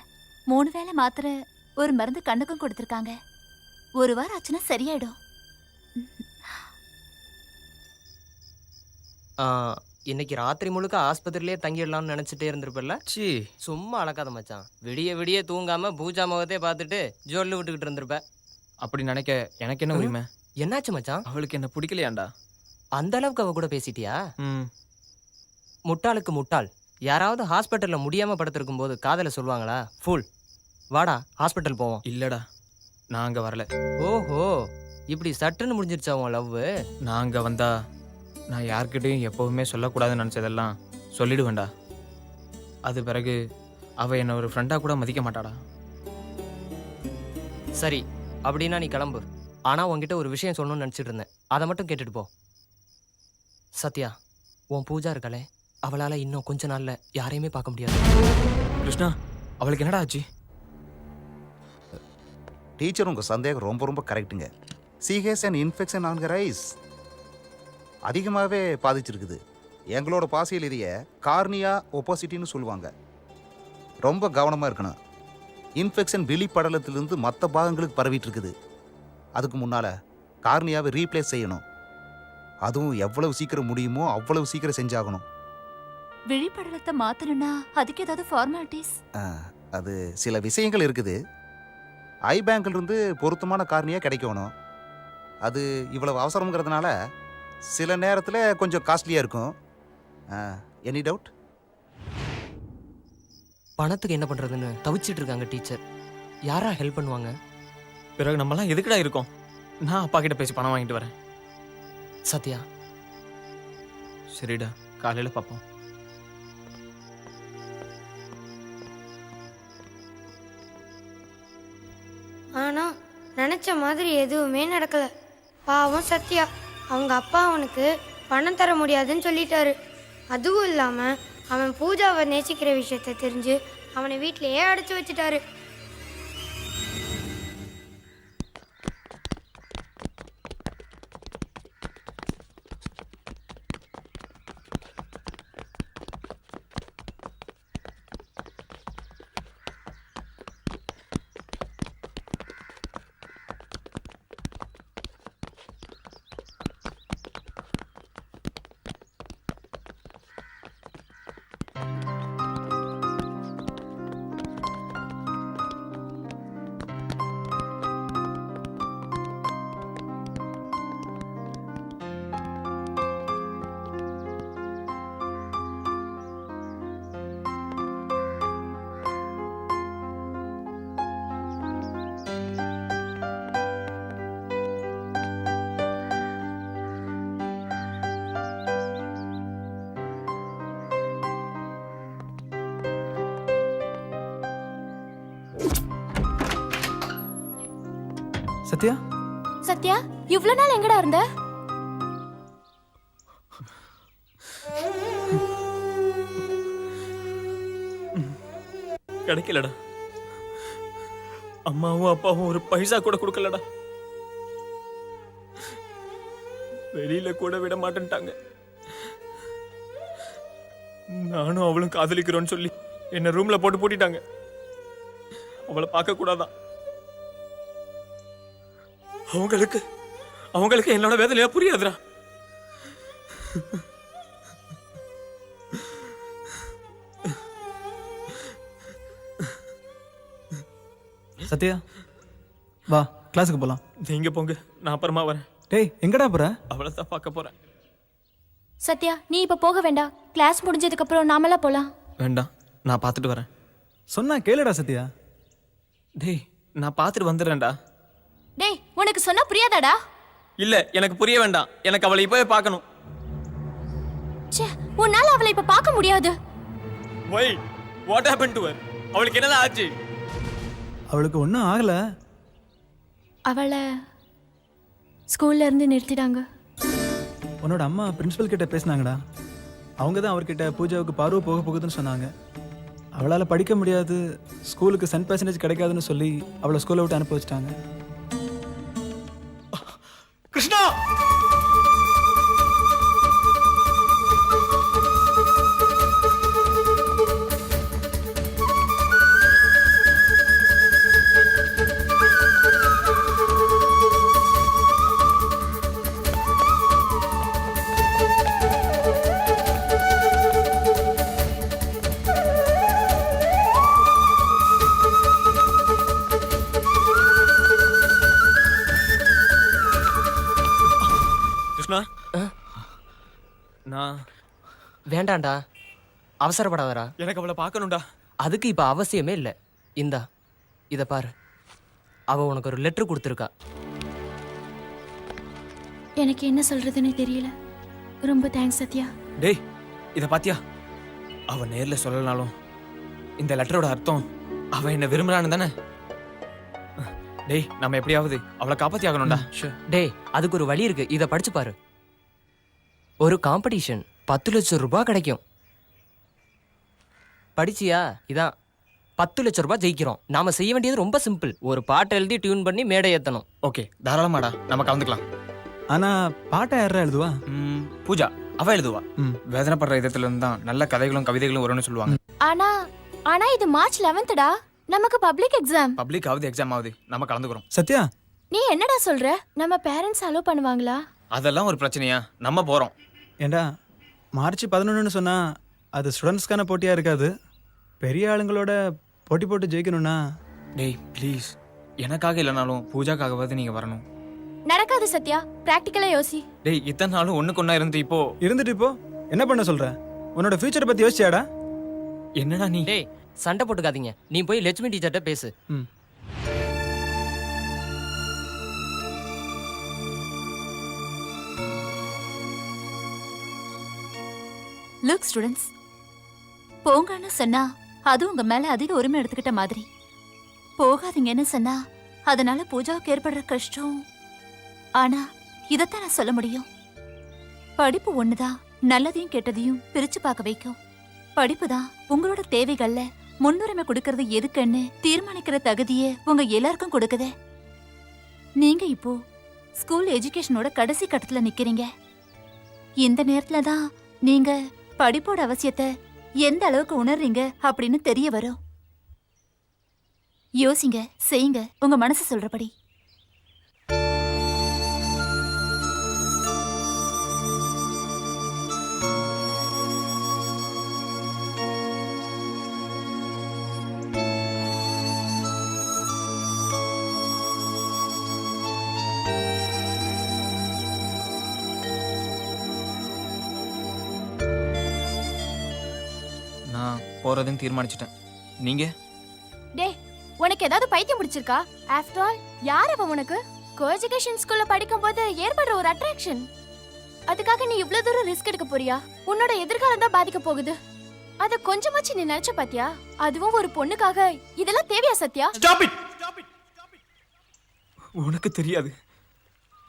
3 வேளை மாத்திரை, ஒரு மருந்து கண்ணுக்கும் கொடுத்துருக்காங்க. 1 வாரம் ஆச்சுன்னா சரியாயிடும். இன்னைக்கு ராத்திரி முழுக்க ஆஸ்பத்திரியிலே தங்கிடலாம்னு நினைச்சிட்டே இருந்திருப்பல்ல? சும்மா அளக்காத மச்சான். விடிய விடிய தூங்காம பூஜா முகத்தை பார்த்துட்டு ஜொல்லு விட்டுக்கிட்டு இருந்திருப்ப. அப்படி நினைக்க எனக்கு என்ன உரிமை? என்னாச்சு மச்சான்? அவளுக்கு என்ன பிடிக்கலையாண்டா? அந்த அளவுக்கு அவ கூட பேசிட்டியா? முட்டாளுக்கு முட்டாள். யாராவது ஹாஸ்பிட்டல்ல முடியாம படுத்திருக்கும் போது காதல சொல்லுவாங்களா? ஃபுல். வாடா ஹாஸ்பிட்டல் போவோம். இல்லடா, நான் அங்க வரல. ஓஹோ, இப்படி சட்டுன்னு முடிஞ்சிருச்சா உன் லவ்? நான் அங்க வந்தா நான் யார்கிட்டையும் எப்பவுமே சொல்லக்கூடாதுன்னு நினச்சதெல்லாம் சொல்லிடுவேன்டா. அது பிறகு அவள் என்னை ஒரு ஃப்ரெண்டாக கூட மதிக்க மாட்டாடா. சரி, அப்படின்னா நீ கிளம்பு. ஆனால் உன்கிட்ட ஒரு விஷயம் சொல்லணும்னு நினச்சிட்டு இருந்தேன். அதை மட்டும் கேட்டுட்டு போ. சத்யா, உன் பூஜா இருக்காளே, அவளால் இன்னும் கொஞ்ச நாளில் யாரையுமே பார்க்க முடியாது. கிருஷ்ணா, அவளுக்கு என்னடா ஆச்சு? டீச்சர், உங்கள் சந்தேகம் ரொம்ப ரொம்ப கரெக்டுங்க. She has an infection on her eyes. அதிகமாகவே பாதிச்சிருக்குது. எங்களோட பாசியல் இதைய கார்னியா ஒப்போசிட்டின்னு சொல்லுவாங்க. ரொம்ப கவனமாக இருக்கணும். இன்ஃபெக்ஷன் வெளிப்படலத்திலிருந்து மற்ற பாகங்களுக்கு பரவிட்டு இருக்குது. அதுக்கு முன்னால் கார்னியாவை ரீப்ளேஸ் செய்யணும். அதுவும் எவ்வளவு சீக்கிரம் முடியுமோ அவ்வளவு சீக்கிரம் செஞ்சாகணும். வெளிப்படலத்தை மாற்றணும்னா அதுக்கு ஏதாவது ஃபார்மாலிட்டிஸ்? அது சில விஷயங்கள் இருக்குது. ஐ பேங்க்லேருந்து பொருத்தமான கார்னியா கிடைக்கணும். அது இவ்வளவு அவசரங்கிறதுனால சில நேரத்தில் கொஞ்சம் காஸ்ட்லியாக இருக்கும். Any doubt? பணத்துக்கு என்ன பண்ணுறதுன்னு தவிச்சிட்டு இருக்காங்க டீச்சர். யாரா ஹெல்ப் பண்ணுவாங்க? பிறகு நம்மலாம் எதுக்குடா இருக்கோம்? நான் அப்பா கிட்ட பேசி பணம் வாங்கிட்டு வரேன். சத்யா. சரிடா, காலையில் பார்ப்போம். ஆனா நினைச்ச மாதிரி எதுவுமே நடக்கல. பாவம் சத்யா. அவங்க அப்பா அவனுக்கு பணம் தர முடியாதுன்னு சொல்லிட்டாரு. அதுவும் இல்லாம அவன் பூஜாவை நேசிக்கிற விஷயத்த தெரிஞ்சு அவனை வீட்டிலேயே அடைச்சு வச்சுட்டாரு. சத்யா. சத்யா, இவ்ளோ நாள் எங்கடா இருந்த? கிடைக்கலடா. அம்மாவும் அப்பாவும் ஒரு பைசா கூட கொடுக்கலடா. வெளியில கூட விட மாட்டேன்ட்டாங்க. நானும் அவளும் காதலிக்கிறோன்னு சொல்லி என்ன ரூம்ல போட்டு பூட்டிட்டாங்க. அவளை பார்க்க கூடாதான். அவங்களுக்கு என்னோட வேதனையா புரியாதுடா. சத்யா, வா கிளாஸுக்கு போலாம். நீங்க போங்க, நான் அப்புறமா வரேன். டேய் எங்கடா போற? அவளை தான் பார்க்க போறேன். சத்யா நீ இப்ப போக வேண்டாம். கிளாஸ் முடிஞ்சதுக்கு அப்புறம் நாமெல்லாம் போலாம். வேண்டாம், நான் பார்த்துட்டு வரேன். சொன்னா கேளுடா சத்யா. டேய் நான் பார்த்துட்டு வந்துடுறேன்டா. டேய் உனக்கு சொன்னா புரியாதாடா? இல்ல எனக்கு புரிய வேண்டாம், எனக்கு அவளை இப்பவே பார்க்கணும். ச்சே உன்னால அவளை இப்ப பார்க்க முடியாது. Why? What happened to her? அவளுக்கு என்னதான் ஆச்சு? அவளுக்கு ஒன்றும் ஆகல. அவளை ஸ்கூல்ல இருந்து நிறுத்திட்டாங்க. உன்னோட அம்மா பிரின்சிபல் கிட்ட பேசினாங்கடா. அவங்க தான் அவர்கிட்ட பூஜாவுக்கு பார்வை போக போகுதுன்னு சொன்னாங்க. அவளால் படிக்க முடியாது, ஸ்கூலுக்கு சென்ட் பர்சன்டேஜ் கிடைக்காதுன்னு சொல்லி அவளை ஸ்கூலை விட்டு அனுப்பி வச்சிட்டாங்க. கிருஷ்ணா! நான் வேண்டாம்டா, அவசரப்படாதடா. எனக்கு அவளை பார்க்கணும்டா. அதுக்கு இப்ப அவசியமே இல்லை. இந்தா இத பாரு, அவ உனக்கு ஒரு லெட்டர் கொடுத்துருக்கா. எனக்கு என்ன சொல்றதுன்னு தெரியல. ரொம்ப தேங்க்ஸ் சத்யா. டேய் இத பாத்தியா? அவ நேர்ல சொல்லலனாலும் இந்த லெட்டரோட அர்த்தம் அவ என்ன விரும்புறான்னு தானே. டேய் நம்ம எப்படியாவது அவளை காப்பாத்தி ஆகணும்டா. டேய் அதுக்கு ஒரு வழி இருக்கு, இத படிச்சு பாரு. ஒரு காம்படிஷன் 10 லட்சம் ரூபாய் கிடைக்கும். படிச்சியா? இதான் 10 லட்சம் ரூபாய் ஜெயிக்கிறோம். நாம செய்ய வேண்டியது ரொம்ப சிம்பிள். ஒரு பாட்டை எழுதி டியூன் பண்ணி மேடை ஏத்தணும். ஓகே தாராளமாடா, நம்ம கலந்துக்கலாம். ஆனா பாட்டை யாரா எழுதுவா? பூஜா அவ எழுதுவா. வேதனைப்படுற விதத்துல இருந்து தான் நல்ல கதைகளும் கவிதைகளும் வரும்னு சொல்லுவாங்க. ஆனா ஆனா இது மார்ச் 11டா, நமக்கு பப்ளிக் எக்ஸாம். பப்ளிக் ஆகுது, எக்ஸாம் ஆகுது, நம்ம கலந்துக்கிறோம். சத்யா நீ என்னடா சொல்ற? நம்ம பேரண்ட்ஸ் அலோ பண்ணுவாங்களா? அதெல்லாம் ஒரு பிரச்சனையா? நம்ம போறோம். ஏண்டா மார்ச் 11ன்னு சொன்னா அது ஸ்டூடெண்ட்ஸ்க்கான போட்டியா இருக்காது, பெரிய ஆளுங்களோட போட்டி போட்டு ஜெயிக்கணும்னா. டேய் ப்ளீஸ், எனக்காக இல்லைனாலும் பூஜாக்காகவாது நீங்க வரணும். நடக்காது சத்யா, பிராக்டிக்கலா யோசி. டேய் இத்தனை நாளும் ஒண்ணுக்கு ஒண்ணா இருந்துட்டு இப்போ என்ன பண்ண சொல்ற? உன்னோட ஃபியூச்சரை பத்தி யோசிச்சியாடா? என்னடா நீ? டேய் சண்டை போட்டுக்காதீங்க, நீ போய் லட்சுமி டீச்சர்ட்ட பேசு. லுக் ஸ்டூடெண்ட்ஸ், போங்கன்னு சொன்னா அது உங்க மேல அதிக உரிமை எடுத்துக்கிட்ட மாதிரி. போகாதீங்கன்னு சொன்னா அதனால பூஜாவுக்கு ஏற்படுற கஷ்டம். ஆனா இதத்தான் நான் சொல்ல முடியும். படிப்பு ஒண்ணுதான் நல்லதையும் கெட்டதையும் பிரிச்சு பார்க்க வைக்கும். படிப்பு தான் உங்களோட தேவைகள்ல முன்னுரிமை கொடுக்கறது எதுக்குன்னு தீர்மானிக்கிற தகுதியை உங்க எல்லாருக்கும் கொடுக்குது. நீங்க இப்போ ஸ்கூல் எஜுகேஷனோட கடைசி கட்டத்துல நிக்கிறீங்க. இந்த நேரத்துல தான் நீங்க படிப்போட அவசியத்தை எந்த அளவுக்கு உணர்றீங்க அப்படின்னு தெரிய வரும். யோசிங்க, செய்யுங்க உங்க மனசு சொல்றபடி. நான் போறதுன்னு தீர்மானிச்சிட்டேன். நீங்க? டேய் உனக்கு ஏதாவது பைத்தியம் பிடிச்சிருக்கா? ஆஃப்டர் ஆல் யார் அவ உனக்கு? கோ எஜுகேஷன் ஸ்கூல்ல படிக்கும்போது ஏற்படுற ஒரு அட்ராக்ஷன். அதுக்காக நீ இவ்ளோ தூரம் ரிஸ்க் எடுக்க போறியா? உன்னோட எதிர்காலம் தான் பாதிக்க போகுது. அத கொஞ்சமாச்சு நீ நினைச்ச பாத்தியா? அதுவும் ஒரு பொண்ணுக்காக இதெல்லாம் தேவையா சத்யா? Stop it. உனக்கு தெரியாது,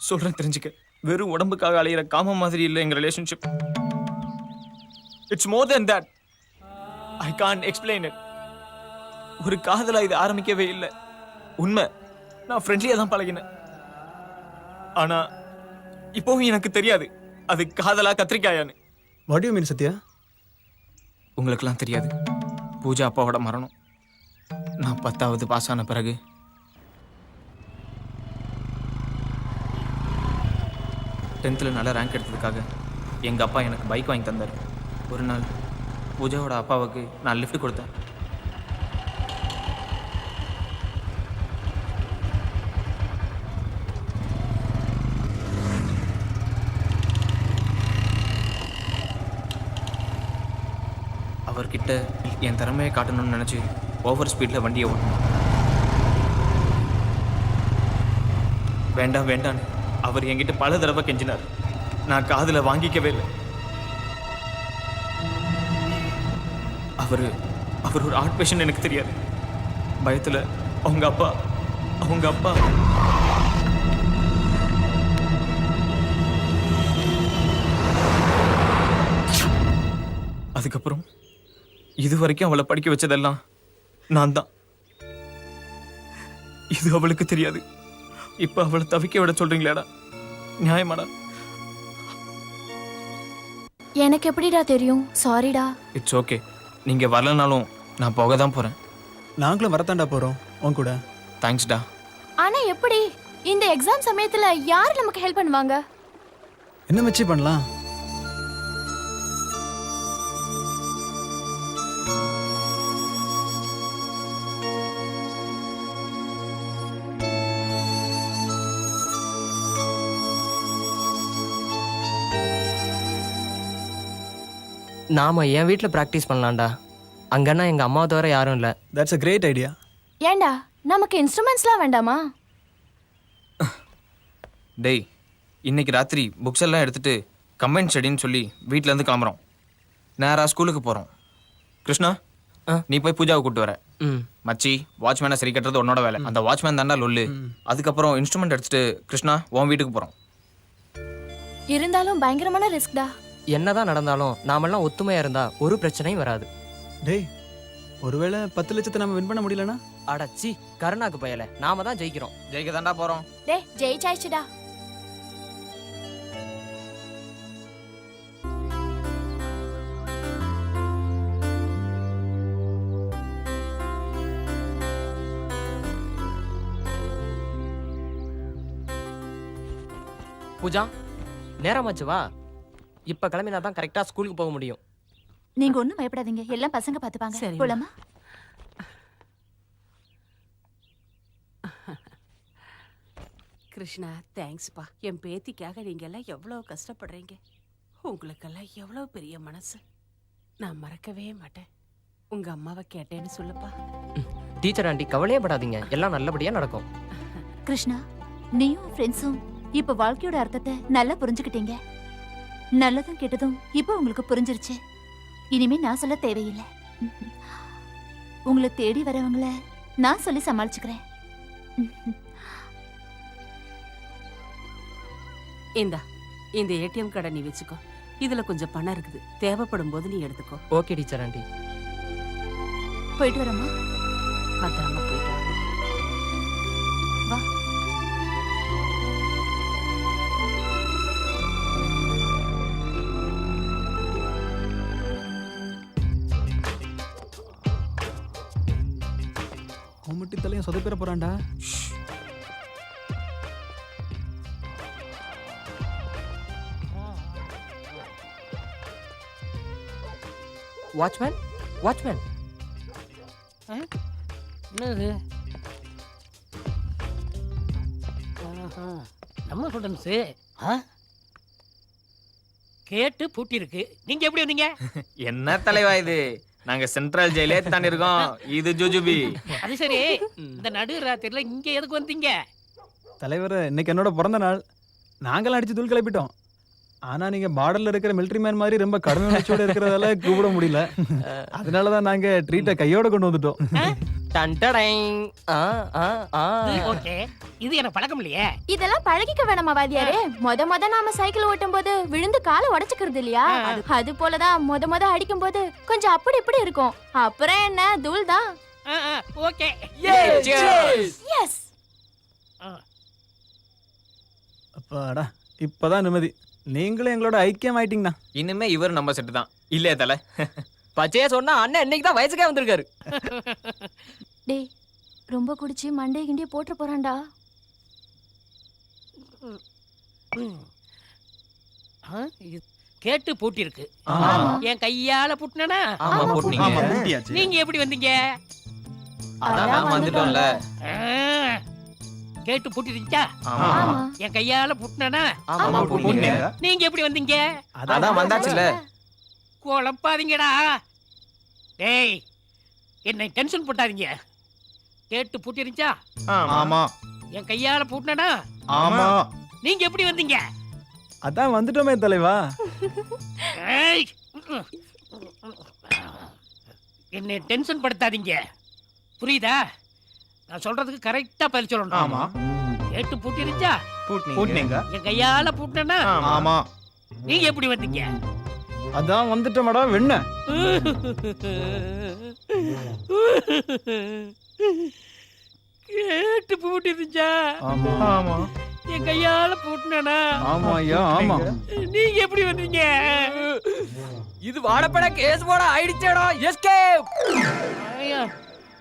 சொல்றேன் தெரிஞ்சுக்க. வெறும் உடம்புக்காக அலையிற காம மாதிரி இல்லை எங்க relationship. It's more then that. I can't explain it. ஒரு காதலா இது ஆரம்பிக்கவே இல்லை. உண்மை, நான் ஃப்ரெண்ட்லியா தான் பழகினேன். ஆனா இப்போவும் எனக்கு தெரியாது அது காதலா கத்திரிக்காயான்னு. What you mean Sathya? உங்களுக்கெல்லாம் தெரியாது, பூஜா அப்பாவோட மரணம் நான் 10வது பாஸ் ஆன பிறகு 10th நல்ல ரேங்க் எடுத்ததுக்காக எங்கள் அப்பா எனக்கு பைக் வாங்கி தந்தார். ஒரு நாள் பூஜாவோட அப்பாவுக்கு நான் லிஃப்ட் கொடுத்தேன். அவர்கிட்ட என் திறமையை காட்டணும்னு நினச்சி ஓவர் ஸ்பீடில் வண்டியை ஓட்டணும். வேண்டாம் வேண்டான்னு அவர் என்கிட்ட பல தடவை கெஞ்சினார். நான் காதில் வாங்கிக்கவே இல்லை. அவர் ஒரு ஆர்ட் பேஷண்ட் எனக்கு தெரியாது. பயத்தில் அவங்க அப்பா அதுக்கப்புறம் இது வரைக்கும் அவளை படிக்க வச்சதெல்லாம் நான் தான். இது அவளுக்கு தெரியாது. இப்ப அவளை தவிக்க விட சொல்றீங்களாடா? நியாயமாடா? எனக்கு எப்படிடா தெரியும்? சாரிடா. It's okay. நீங்க வரலனாலும் நான் போக தான் போறேன். நாங்களும் வரத்தாண்டா போறோம் உன் கூட. தேங்க்ஸ்டா. ஆனா எப்படி? இந்த எக்ஸாம் சமயத்துல யாரு நமக்கு ஹெல்ப் பண்ணுவாங்க? என்ன மச்சி பண்ணலாம்? நாம என் வீட்டில் ப்ராக்டிஸ் பண்ணலாம்டா. அங்கன்னா எங்கள் அம்மா தவிர யாரும் இல்லை. That's a great idea. ஏண்டா நமக்கு இன்ஸ்ட்ருமெண்ட்ஸ்லாம் வேண்டாமா? டேய், இன்னைக்கு ராத்திரி புக்ஸ் எல்லாம் எடுத்துட்டு கம்பைன் ஸ்டடின்னு சொல்லி வீட்டிலேருந்து கிளம்புறோம். நேராக ஸ்கூலுக்கு போகிறோம். கிருஷ்ணா, நீ போய் பூஜாவை கூப்பிட்டு வர. மச்சி, வாட்ச்மேனை சரி கட்டுறது உன்னோட வேலை. அந்த வாட்ச்மேன் தாண்டா லொல்லு. அதுக்கப்புறம் இன்ஸ்ட்ருமெண்ட் எடுத்துட்டு கிருஷ்ணா உன் வீட்டுக்கு போகிறோம். இருந்தாலும் பயங்கரமான ரிஸ்க்டா. என்னதான் நடந்தாலும் நாமெல்லாம் ஒத்துமையா இருந்தா ஒரு பிரச்சனையும் வராது. டேய், ஒருவேளை 10 லட்சத்தை நம்ம வின் பண்ண முடியலனா? அடச்சி, கருணாக்கு பயல, நாம தான் ஜெயிக்கிறோம். ஜெயிக்க தாண்டா போறோம். டேய், ஜெயிச்சாச்சுடா. பூஜா, நேரமாச்சு வா. இப்ப கிளம்பினா தான் கரெக்டா ஸ்கூலுக்கு போக முடியும். நீங்க ஒண்ணும் பயப்படாதீங்க, எல்லாம் பசங்க பாத்துப்பாங்க. போலாமா? கிருஷ்ணா, தேங்க்ஸ்ப்பா. என் பேத்திக்காக நீங்க எல்லாம் எவ்வளவு கஷ்டப்படுறீங்க. உங்களுக்கெல்லாம் எவ்வளவு பெரிய மனசு. நான் மறக்கவே மாட்டேன். உங்க அம்மாவை கேட்டேன்னு சொல்லுப்பா. டீச்சர் ஆண்டி, கவலையே படாதீங்க, எல்லாம் நல்லபடியா நடக்கும். கிருஷ்ணா, நீயும் ஃப்ரெண்ட்ஸும் இப்ப வாழ்க்கையோட அர்த்தத்தை நல்லா புரிஞ்சுக்கிட்டீங்க. நல்லதும் கெட்டதும் இப்ப உங்களுக்கு புரிஞ்சிருச்சு. இனிமே நான் சொல்ல தேவையில்லை. உங்களை தேடி வரவங்கள நான் சொல்லி சமாளிச்சுக்கிறேன். இந்த ஏடிஎம் கார்டை நீ வச்சுக்கோ. இதுல கொஞ்சம் பணம் இருக்குது, தேவைப்படும் போது நீ எடுத்துக்கோ. Okay teacher aunty. போயிட்டு வரமா? பத்திரமா போயிட்டு வா. முட்டி தலையும் சொதப்பிட போறான்டா. Watchman, watchman. என்னது? நம்ம ஸ்டூடெண்ட்ஸு கேட்டு பூட்டி இருக்கு. நீங்க எப்படி வந்தீங்க? என்ன தலைவா இது? நாங்க சென்ட்ரல் ஜெயிலே தாண்டி இருக்கோம். இது ஜுஜுபி. அது சரி, இந்த நடு ராத்திரில இங்க எதுக்கு வந்தீங்க? தலைவர், இன்னைக்கு என்னோட பிறந்த நாள். நாங்களாம் அடிச்சு தூள் கிளப்பிட்டோம். ஆனா நீங்க பார்டர்ல இருக்கிற மிலிட்டரி மேன் மாதிரி ரொம்ப கடுமை உணர்ச்சியோட இருக்கிறதால கூப்பிட முடியல. அதனாலதான் நாங்க ட்ரீட்டை கையோட கொண்டு வந்துட்டோம். ஓகே, இது என்ன பழக்கம் இல்லையே. இதெல்லாம் பழகிக்க வேணாமா வாத்தியாரே? மொத நாம சைக்கிள் ஓட்டும் போது விழுந்து காலை உடைச்சுக்கிறது இல்லையா? அது போலதான் மொத அடிக்கும் போது கொஞ்சம் அப்படி இப்படி இருக்கும். அப்புறம் என்ன, தூள் தான். Okay, yes. அப்பாடா, இப்பதான் நிம்மதி. நீங்களும் எங்களோட ஐக்கியம் ஆயிட்டீங்கண்ணா. இனிமே இவர் நம்ம செட்டு தான் இல்லையா தலை? பச்சையா சொன்னா அண்ணன் இன்னைக்கு தான் வயசுக்கே வந்திருக்காரு. டேய், ரொம்ப குடிச்சு மண்டே கிண்டிய போட்டு போறான்டா. கேட்டு பூட்டி இருக்கு. என் கையால பூட்டினா? நீங்க எப்படி வந்தீங்க? அதான் வந்துட்டோம்ல. கேட்டு பூட்டிருச்சா? என் கையால பூட்டினா? நீங்க எப்படி வந்தீங்க? அதான் வந்தாச்சுல. குழப்பாதீங்கடா. டேய் என்னை டென்ஷன் போட்டாதீங்க. கேட்டு பூட்டிருச்சா? ஆமா. என் கையால பூட்டினா? ஆமா. நீங்க எப்படி வந்தீங்க? அதான் வந்துட்டோமே தலைவா. ஏய், என்னை டென்ஷன் படுத்தாதீங்க. புரியுதா? நான் சொல்றதுக்கு கரெக்டா பதில் சொல்லணும். ஆமா. கேட்டு பூட்டிருச்சா? பூட்டினீங்க. என் கையால பூட்டினா? ஆமா. நீங்க எப்படி வந்தீங்க? அதான் வந்துட்டோமடா வெண்ண. கேட்டு பூட்டிருச்சா? ஆமா. ஆமா. என் கையால பூட்டினா? ஆமா ஐயா ஆமா. நீங்க எப்படி வந்தீங்க? இது வாடப்பட கேஸ் போட ஆயிடுச்சேடா. எஸ்கேப். ஐயா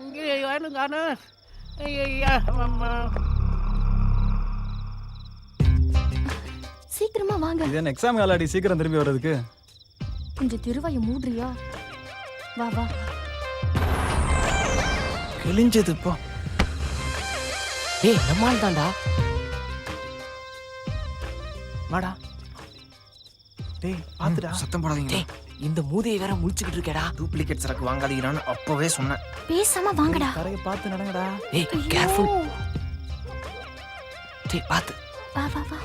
இங்க யாரும் காணா. ஐயா அம்மா. சீக்கிரமா வாங்க. இது என்ன எக்ஸாம் காலாடி சீக்கிரம் திரும்பி வர்றதுக்கு? கொஞ்சம் திருவாய மூடுறியா? வா வா. கிழிஞ்சது போ. டேய் நம்மால் தான்டா. வாடா. டேய் பாத்துடா. சத்தம் போடாதீங்க. டேய் இந்த மூதையை வேற முழிச்சுக்கிட்டு இருக்கேடா. டூப்ளிகேட் சரக்கு வாங்காதீங்கன்னு அப்பவே சொன்னேன். பேசாம வாங்கடா. கரையை பார்த்து நடங்கடா. ஏய் கேர்ஃபுல். டேய் பாத்து. வா வா வா.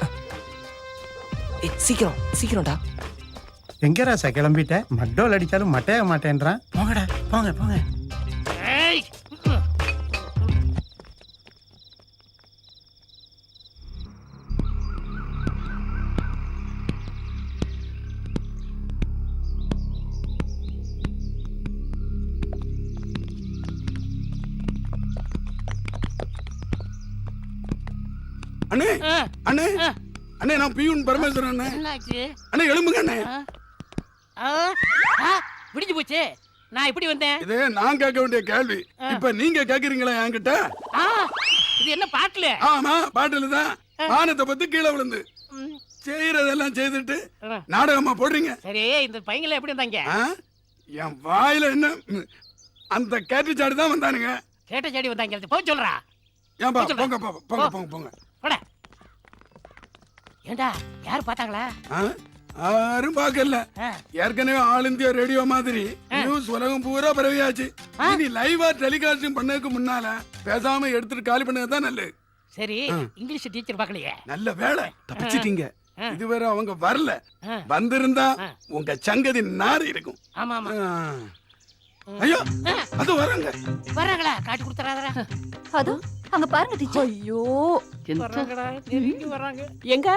ஏய் சீக்கிரம் சீக்கிரம்டா. எங்க ராசா கிளம்பிட்ட? மட்டோல் அடிச்சாலும் மட்டைய மாட்டேன்றான். போங்கடா போங்க போங்க. ஏய் அண்ணே அண்ணே அண்ணே நான் பியூன் பரமேஸ்வரன் அண்ணே. என்னாச்சு? அண்ணே எழும்புங்க அண்ணே. விடிஞ்சு போச்சு. நான் எப்படி வந்தேன்? இது நான் கேட்க வேண்டிய கேள்வி. இப்ப நீங்க கேக்குறீங்களா என்கிட்ட? இது என்ன பாட்டுல? ஆமா பாட்டுல தான். வானத்தை பத்தி கீழே விழுந்து செய்யறதெல்லாம் செய்துட்டு நாடகமா போடுறீங்க. சரி இந்த பையங்கள எப்படி வந்தாங்க? என் வாயில என்ன அந்த கேட்டு சாடி தான் வந்தானுங்க. கேட்ட சாடி வந்தாங்க. போய் சொல்றா. ஏன்பா போங்க போங்க போங்க போங்க. போடா. ஏண்டா யாரு பார்த்தாங்களா? யாரும் பார்க்கல. ஏற்கனவே ஆல் இந்தியா ரேடியோ மாதிரி நியூஸ் உலகம் பூரா பரவியாச்சு. இனி லைவா டெலிகாஸ்டிங் பண்ணதுக்கு முன்னால பேசாம எடுத்துட்டு காலி பண்ணது தான் நல்லது. சரி இங்கிலீஷ் டீச்சர் பார்க்கலையே. நல்ல வேலை தப்பிச்சிட்டீங்க. இதுவரை அவங்க வரல. வந்திருந்தா உங்க சங்கதி நாரி இருக்கும். ஆமா ஆமா. ஐயோ அது வராங்க. வராங்களா? காட்டி கொடுத்துறாதடா. அதோ அங்க பாருங்க டீச்சர். ஐயோ வராங்கடா. நெருங்கி வராங்க. எங்க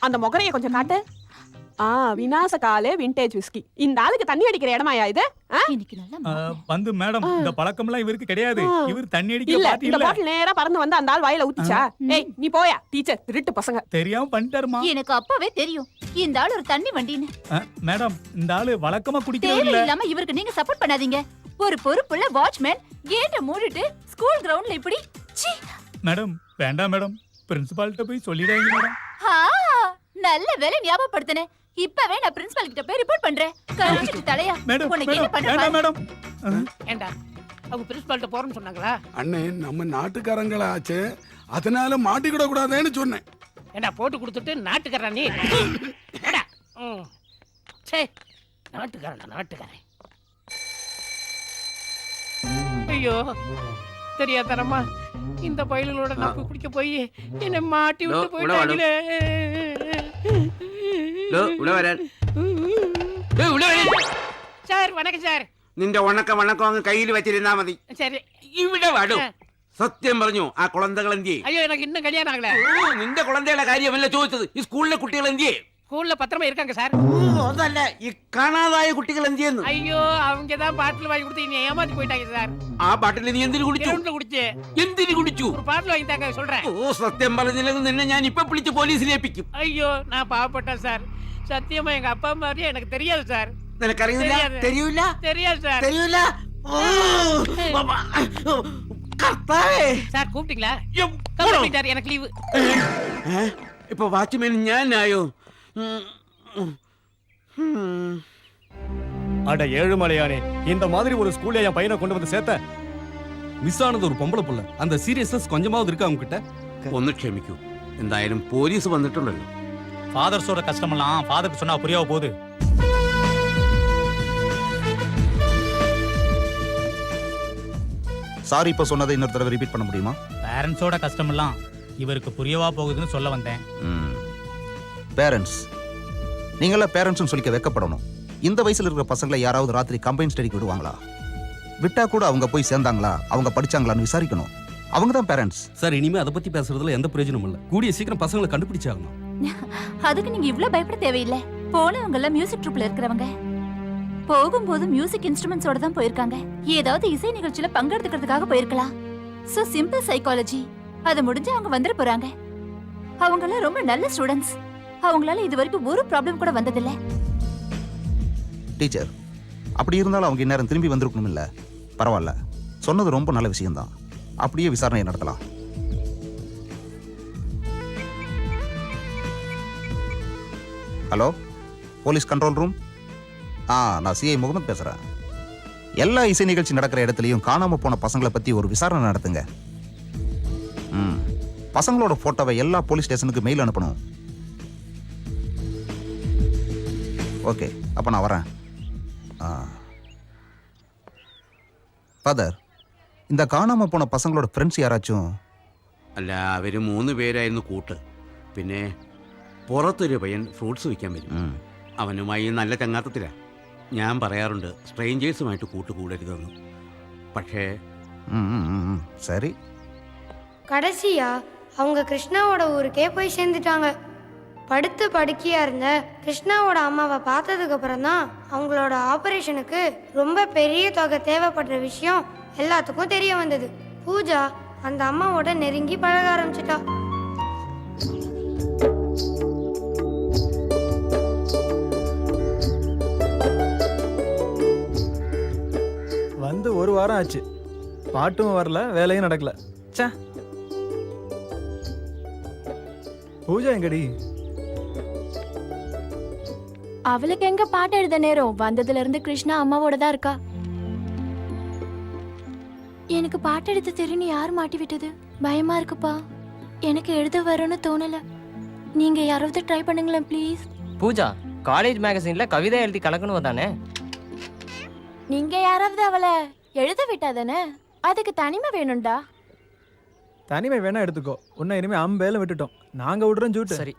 அந்த முகரைய கொஞ்சம் காட்டு. விநாச காலே விண்டேஜ் விஸ்கி. இந்த ஆளுக்கு தண்ணி அடிக்கிற இடமாயா இது? வந்து மேடம் இந்த பழக்கம்லாம் இவருக்கு கிடையாது. இவர் தண்ணி அடிக்கிற இல்ல பாட்டி இந்த இல்ல. பாட்டில் நேரா பறந்து வந்து அந்த ஆள் வாயில ஊத்திச்சா? ஏய் நீ போயா. டீச்சர் திருட்டு பசங்க. தெரியாம பண்ணிட்டாருமா. எனக்கு அப்பவே தெரியும் இந்த ஆள் ஒரு தண்ணி வண்டின்னு. மேடம் இந்த ஆளு வழக்கமா குடிக்கிறது தேவை இல்ல. இல்லாம இவருக்கு நீங்க சப்போர்ட் பண்ணாதீங்க. ஒரு பொறுப்புள்ள வாட்ச்மேன் கேட்ட மூடிட்டு ஸ்கூல் கிரவுண்ட்ல இப்படி சீ. மேடம் வேண்டாம் மேடம். பிரின்சிபால்கிட்ட போய் சொல்லிடாதீங்க மேடம். நல்ல வேலை ஞாபகப்படுத்தினேன். இப்பவே நான் பிரின்சிபல் கிட்ட போய் ரிப்போர்ட் பண்றேன். கழிச்சிட்டு தலையா. உனக்கு என்ன பண்ற? மேடம் ஏண்டா அவங்க பிரின்சிபால்ட்ட போறேன்னு சொன்னாங்களா? அண்ணே நம்ம நாட்டுக்காரங்களா ஆச்சு. அதனால மாட்டிக்கிட கூடாதுன்னு சொன்னேன். ஏண்டா போட்டு கொடுத்துட்டு நாட்டுக்காரா நீ? ஏண்டா சே நாட்டுக்காரன் நாட்டுக்காரன். ஐயோ தெரியாதனமா இந்த பயலோட நான் குடிக்க போய் என்ன மாட்டி விட்டு போயிட்டாங்களே. சார் வணக்கம் சார். നിന്റെ വണക്കം അങ്ങ് കയ്യിൽ വെച്ചിരുന്നാ മതി. சரி ഇവിടെ വാടോ. സത്യം പറഞ്ഞു ആ കുളന്തകൾ എന്തിയെ? ஐயோ எனக்கு இன்னும் கல்யாணம் ஆகல. നിന്റെ കുളന്തയുടെ കാര്യമല്ല ചോദിച്ചത്. ഈ സ്കൂളിലെ കുട്ടികൾ എന്തിയെ? ஸ்கூல்ல பத்திரமா இருக்காங்க சார். അതല്ല ഈ കാണാതായ കുട്ടികൾ എന്തിയെന്ന്. ஐயோ அவங்க தான் பாட்டில் வாங்கி கொடுத்து நீ ஏமாத்தி போயிட்டாங்க சார். ആ പാട്ടിൽ നീ എന്തിനു കുടിച്ചു? கிரவுண்ட்ல குடிச்சு. എന്തിനു കുടിച്ചു? ஒரு பாட்டில் வாங்கி தாங்க சொல்றேன். ഓ സത്യം പറഞ്ഞില്ലെങ്കിൽ നിന്നെ ഞാൻ ഇപ്പൊ വിളിച്ച് പോലീസിൽ ഏൽപ്പിക്കും. ஐயோ நான் பாவப்பட்டேன் சார். சத்தியமா எங்க அப்பா மாதிரியே எனக்கு தெரியாது சார். നിനക്കറിയില്ല? തെരിയൂല? தெரியாது சார். തെരിയൂല? കർത്താവേ. சார் கூப்பிட்டீங்களா? கூப்பிட்டாரு எனக்கு லீவு. ഇപ്പൊ വാച്ച്മാൻ ഞാനായോ? அட ஏழுமலையானே, இந்த மாதிரி ஒரு ஸ்கூல்ல என் பையனை கொண்டு வந்து சேர்த்த. மிஸ் ஆனது ஒரு பொம்பளை புள்ள. அந்த சீரியஸ்னஸ் கொஞ்சமாவது இருக்கா உங்ககிட்ட? ഒന്ന് ക്ഷമിക്കൂ. എന്തായാലും പോലീസ് വന്നിട്ടുണ്ടല്ലോ. ஃபாதர்ஸோட கஷ்டமெல்லாம் ஃபாதருக்கு சொன்னா புரியாம போகுது. சாரி இப்போ சொன்னதை இன்னொரு தடவை ரிப்பீட் பண்ண முடியுமா? பேரண்ட்ஸோட கஷ்டமெல்லாம் இவருக்கு புரியவா போகுதுன்னு சொல்ல வந்தேன். பேரண்ட்ஸ், நீங்கள பேரண்ட்ஸ்னு சொல்லிக்க வெக்கப்படணும். இந்த வயசுல இருக்கிற பசங்களை யாராவது ராத்திரி கம்பைன் ஸ்டடிக்கு விடுவாங்களா? விட்டா கூட அவங்க போய் சேர்ந்தாங்களா, அவங்க படிச்சாங்களான்னு விசாரிக்கணும். அவங்க தான் பேரண்ட்ஸ். சார், இனிமே அதை பத்தி பேசுறதுல எந்த பிரயோஜனமும் இல்லை. கூடிய சீக்கிரம் பசங்களை கண்டுபிடிச்சாகணும். அதுக்கு நீங்க இவ்ளோ பயப்பட தேவையில்லை. போனவங்க எல்லாம் மியூசிக் ட்ரூப்ல இருக்கிறவங்க. போகும்போது மியூசிக் இன்ஸ்ட்ருமெண்ட்ஸோட தான் போயிருக்காங்க. ஏதாவது இசை நிகழ்ச்சியில பங்கெடுத்துக்கிறதுக்காக போயிருக்கலாம். So simple psychology. அது முடிஞ்சு அவங்க வந்துட போறாங்க. அவங்க எல்லாம் ரொம்ப நல்ல ஸ்டூடண்ட்ஸ். அவங்களால இது வரைக்கும் ஒரு ப்ராப்ளம் கூட வந்ததில்லை. டீச்சர், அப்படி இருந்தாலும் அவங்க இந்நேரம் திரும்பி வந்திருக்கணும் இல்ல? பரவாயில்ல, சொன்னது ரொம்ப நல்ல விஷயம்தான். அப்படியே விசாரணை நடத்தலாம். Hello, police control room. நான் சிஐ முகமது பேசுறேன். எல்லா இசை நிகழ்ச்சி நடக்கிற இடத்துலையும் காணாம போன பசங்களை பத்தி ஒரு விசாரணை நடத்துங்க. பசங்களோட போட்டோவை எல்லா போலீஸ் ஸ்டேஷனுக்கு மெயில் அனுப்பணும். ஓகே, அப்ப நான் வரேன். ஃபாதர், இந்த காணாம போன பசங்களோட ஃப்ரெண்ட்ஸ் யாராச்சும்? അല്ല, അവർ 3 പേരായിരുന്നു കൂട്ട്. പിന്നെ പുറത്തൊരു പയ്യൻ ഫ്രൂട്ട്സ് വിൽക്കാൻ വരും. അവനുമായി നല്ല ചങ്ങാത്തത്തിലാണ്. ഞാൻ പറയാറുണ്ട് സ്ട്രേഞ്ചേഴ്സുമായിട്ട് കൂട്ടുകൂടരുതെന്ന്. പക്ഷേ சரி. கடைசியா அவங்க கிருஷ்ணாவோட ஊருக்கே போய் சேர்ந்துட்டாங்க. படுத்து படுக்கையா இருந்த கிருஷ்ணாவோட அம்மாவை பார்த்ததுக்கு அப்புறம் தான் அவங்களோட ஆபரேஷனுக்கு ரொம்ப பெரிய தொகை தேவைப்படுற விஷயம் எல்லாத்துக்கும் தெரிய வந்தது. பூஜா அந்த அம்மாவோட நெருங்கி பழக ஆரம்பிச்சிட்டா. வந்து ஒரு வாரம் ஆச்சு, பாட்டும் வரல, வேலையும் நடக்கல. சே, பூஜா எங்கடி? அவளுக்கு எங்க பாட்டு எழுத நேரம்? வந்ததுல இருந்து கிருஷ்ணா அம்மாவோட தான் இருக்கா. எனக்கு பாட்டு எழுத தெரியும்னு யார் மாட்டி விட்டது? பயமா இருக்குப்பா. எனக்கு எழுத வரும்னு தோணல. நீங்க யாராவது ட்ரை பண்ணுங்களேன் ப்ளீஸ். பூஜா, காலேஜ் மேகசின்ல கவிதை எழுதி கலக்கணும் தானே? நீங்க யாராவது அவளை எழுத விட்டாதானே? அதுக்கு தனிமை வேணும்டா. தனிமை வேணா எடுத்துக்கோ. உன்னை இனிமே அம்பேல விட்டுட்டோம். நாங்க விடுறோம் ஜூட்டு. சரி.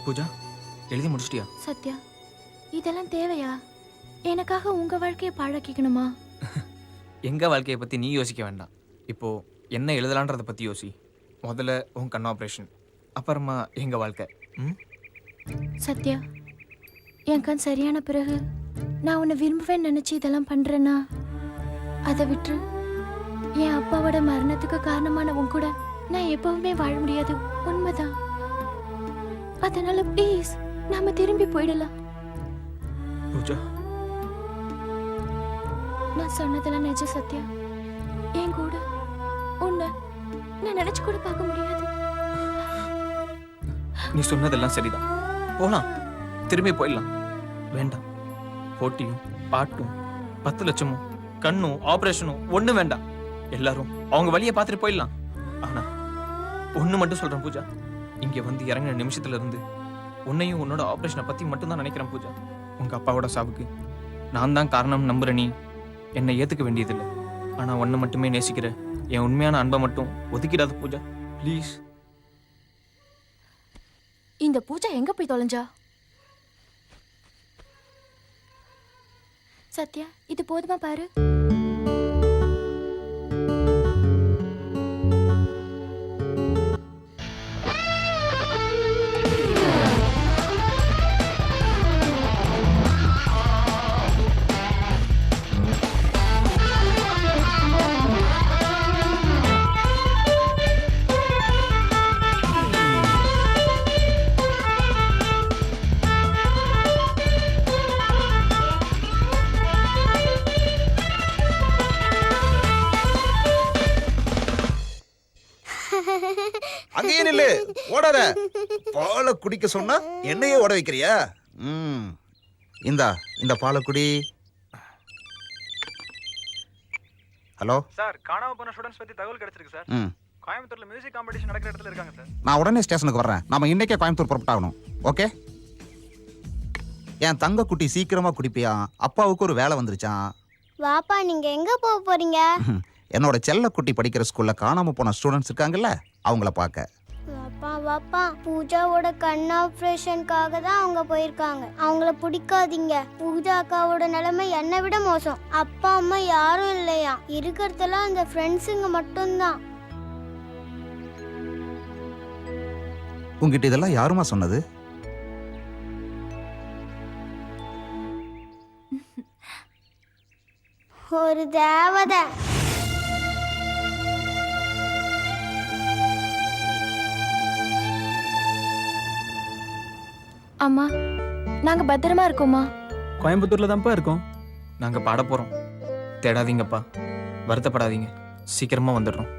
பூஜா, எழுதி முடிச்சிட்டியா? சத்யா, இதெல்லாம் தேவையா? எனக்காக உங்க வாழ்க்கையை பாழாக்கிக்கணுமா? எங்க வாழ்க்கையை பத்தி நீ யோசிக்க வேண்டாம். இப்போ என்ன எழுதலான்றத பத்தி யோசி. முதல்ல உன் கண் ஆப்ரேஷன், அப்புறமா எங்க வாழ்க்கை. சத்யா, என் கண் சரியான பிறகு நான் உன்னை விரும்புவேன்னு நினைச்சு இதெல்லாம் பண்றேன்னா அதை விட்டு என் அப்பாவோட மரணத்துக்கு காரணமான உன் கூட நான் எப்பவுமே வாழ முடியாது. உண்மைதான். அதனால ப்ளீஸ் நாம திரும்பி போயிடலாம். பூஜா, நான் சொன்னதெல்லாம் நிஜம் சத்யா. என் கூட உன்னை நான் நினைச்சு கூட பார்க்க முடியாது. நீ சொன்னதெல்லாம் சரிதான். போலாம், திரும்பி போயிடலாம். வேண்டாம், போட்டியும் பாட்டும் 10 லட்சமும் கண்ணும் ஆபரேஷனும் ஒண்ணு வேண்டாம். எல்லாரும் அவங்க வழியை பார்த்துட்டு போயிடலாம். ஆனா ஒண்ணு மட்டும் சொல்றேன் பூஜா, இங்க வந்து இறங்கின நிமிஷத்துல இருந்து உன்னையும் உன்னோட ஆபரேஷனை பத்தி மட்டும் தான் நினைக்கிறேன் பூஜா. உங்க அப்பாவோட சாவுக்கு நான் தான் காரணம் நம்புற நீ என்னை ஏத்துக்க வேண்டியதில்லை. ஆனா ஒன்னு மட்டுமே நேசிக்கிற என் உண்மையான அன்பை மட்டும் ஒதுக்கிடாத பூஜா, ப்ளீஸ். இந்த பூஜா எங்க போய் தொலைஞ்சா? சத்யா, இது போதுமா பாரு. அங்கேயே நில்லு, ஓடாத. பாலை குடிக்க சொன்னா என்னையே ஓட வைக்கிறியா? இந்த பாலை குடி. ஹலோ சார், காணாம போன ஸ்டூடண்ட்ஸ் பத்தி தகவல் கிடைச்சிருக்கு சார். கோயம்புத்தூர்ல மியூசிக் காம்படிஷன் நடக்கிற இடத்துல இருக்காங்க சார். நான் உடனே ஸ்டேஷனுக்கு வர்றேன். நாம இன்னைக்கே கோயம்புத்தூர் புறப்பட்டாகணும். ஓகே? என் தங்க குட்டி சீக்கிரமா குடிப்பியா? அப்பாவுக்கு ஒரு வேலை வந்துருச்சான். வாப்பா, நீங்க எங்க போக போறீங்க? என்னோட செல்ல குட்டி படிக்கிற ஸ்கூல்ல காணாம போன ஸ்டூடெண்ட்ஸ் இருக்காங்கல்ல, அவங்கள பார்க்க. வாப்பா வாப்பா, பூஜாவோட கண் ஆபரேஷனுக்காக தான் அவங்க போயிருக்காங்க. அவங்கள பிடிக்காதீங்க. பூஜா அக்காவோட நிலைமை என்னை விட மோசம். அப்பா அம்மா யாரும் இல்லையா, இருக்கிறதெல்லாம் அந்த ஃப்ரெண்ட்ஸுங்க மட்டும்தான். உங்ககிட்ட இதெல்லாம் யாருமா சொன்னது? ஒரு தேவதை. அம்மா, நாங்க பத்திரமா இருக்கோமா? கோயம்புத்தூர்ல தான்ப்பா இருக்கோம். நாங்க பாட போறோம். தேடாதீங்கப்பா, வருத்தப்படாதீங்க. சீக்கிரமா வந்துடுறோம்.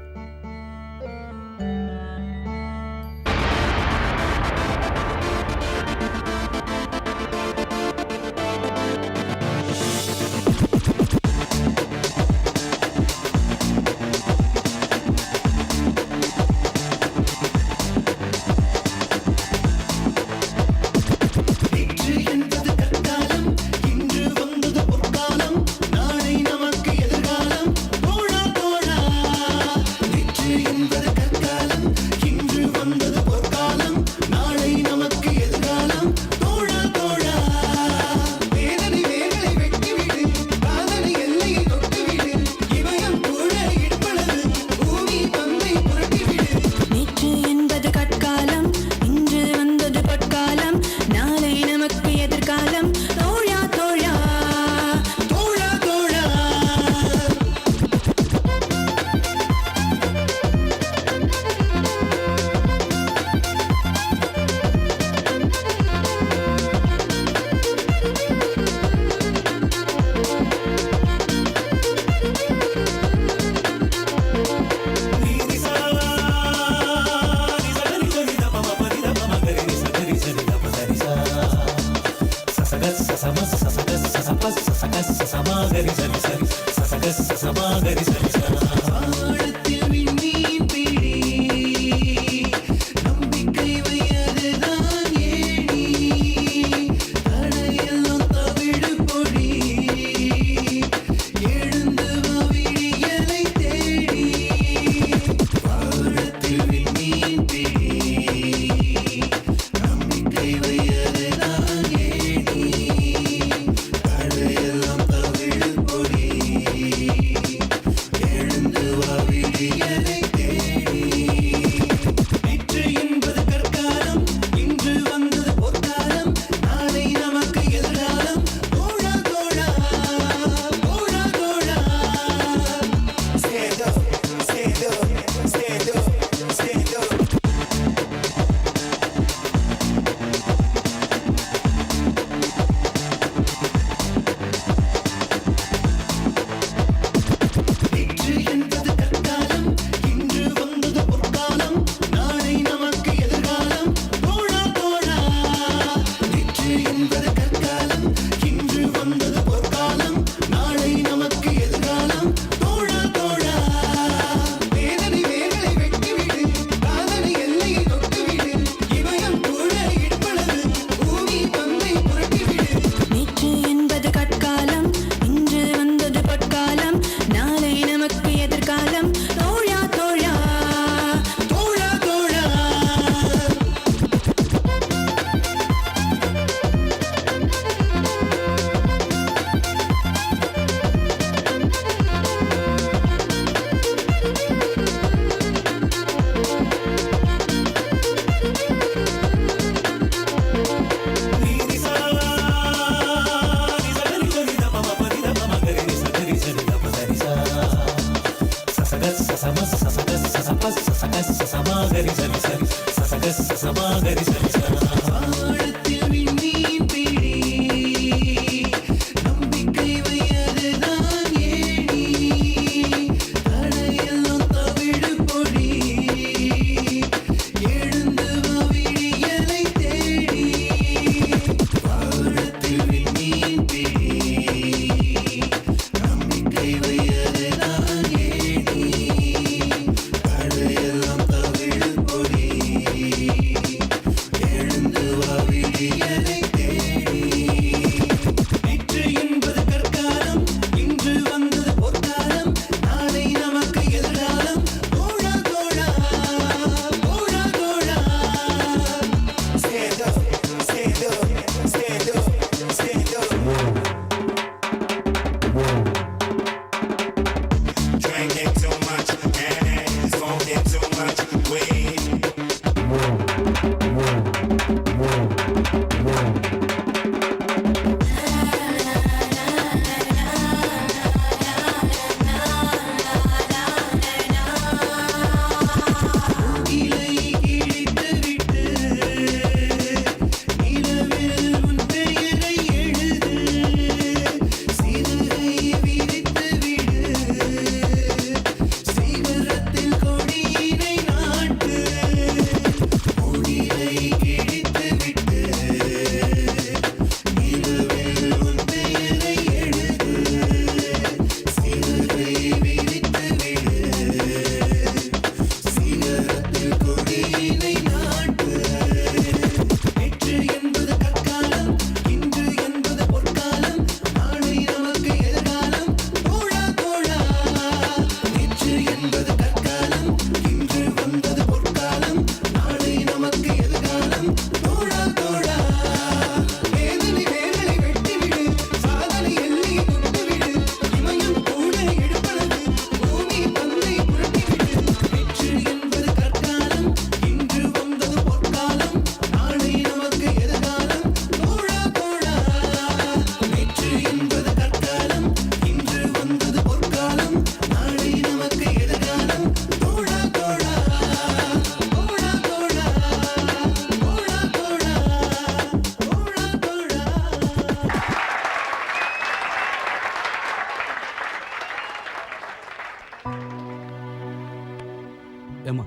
ஏம்மா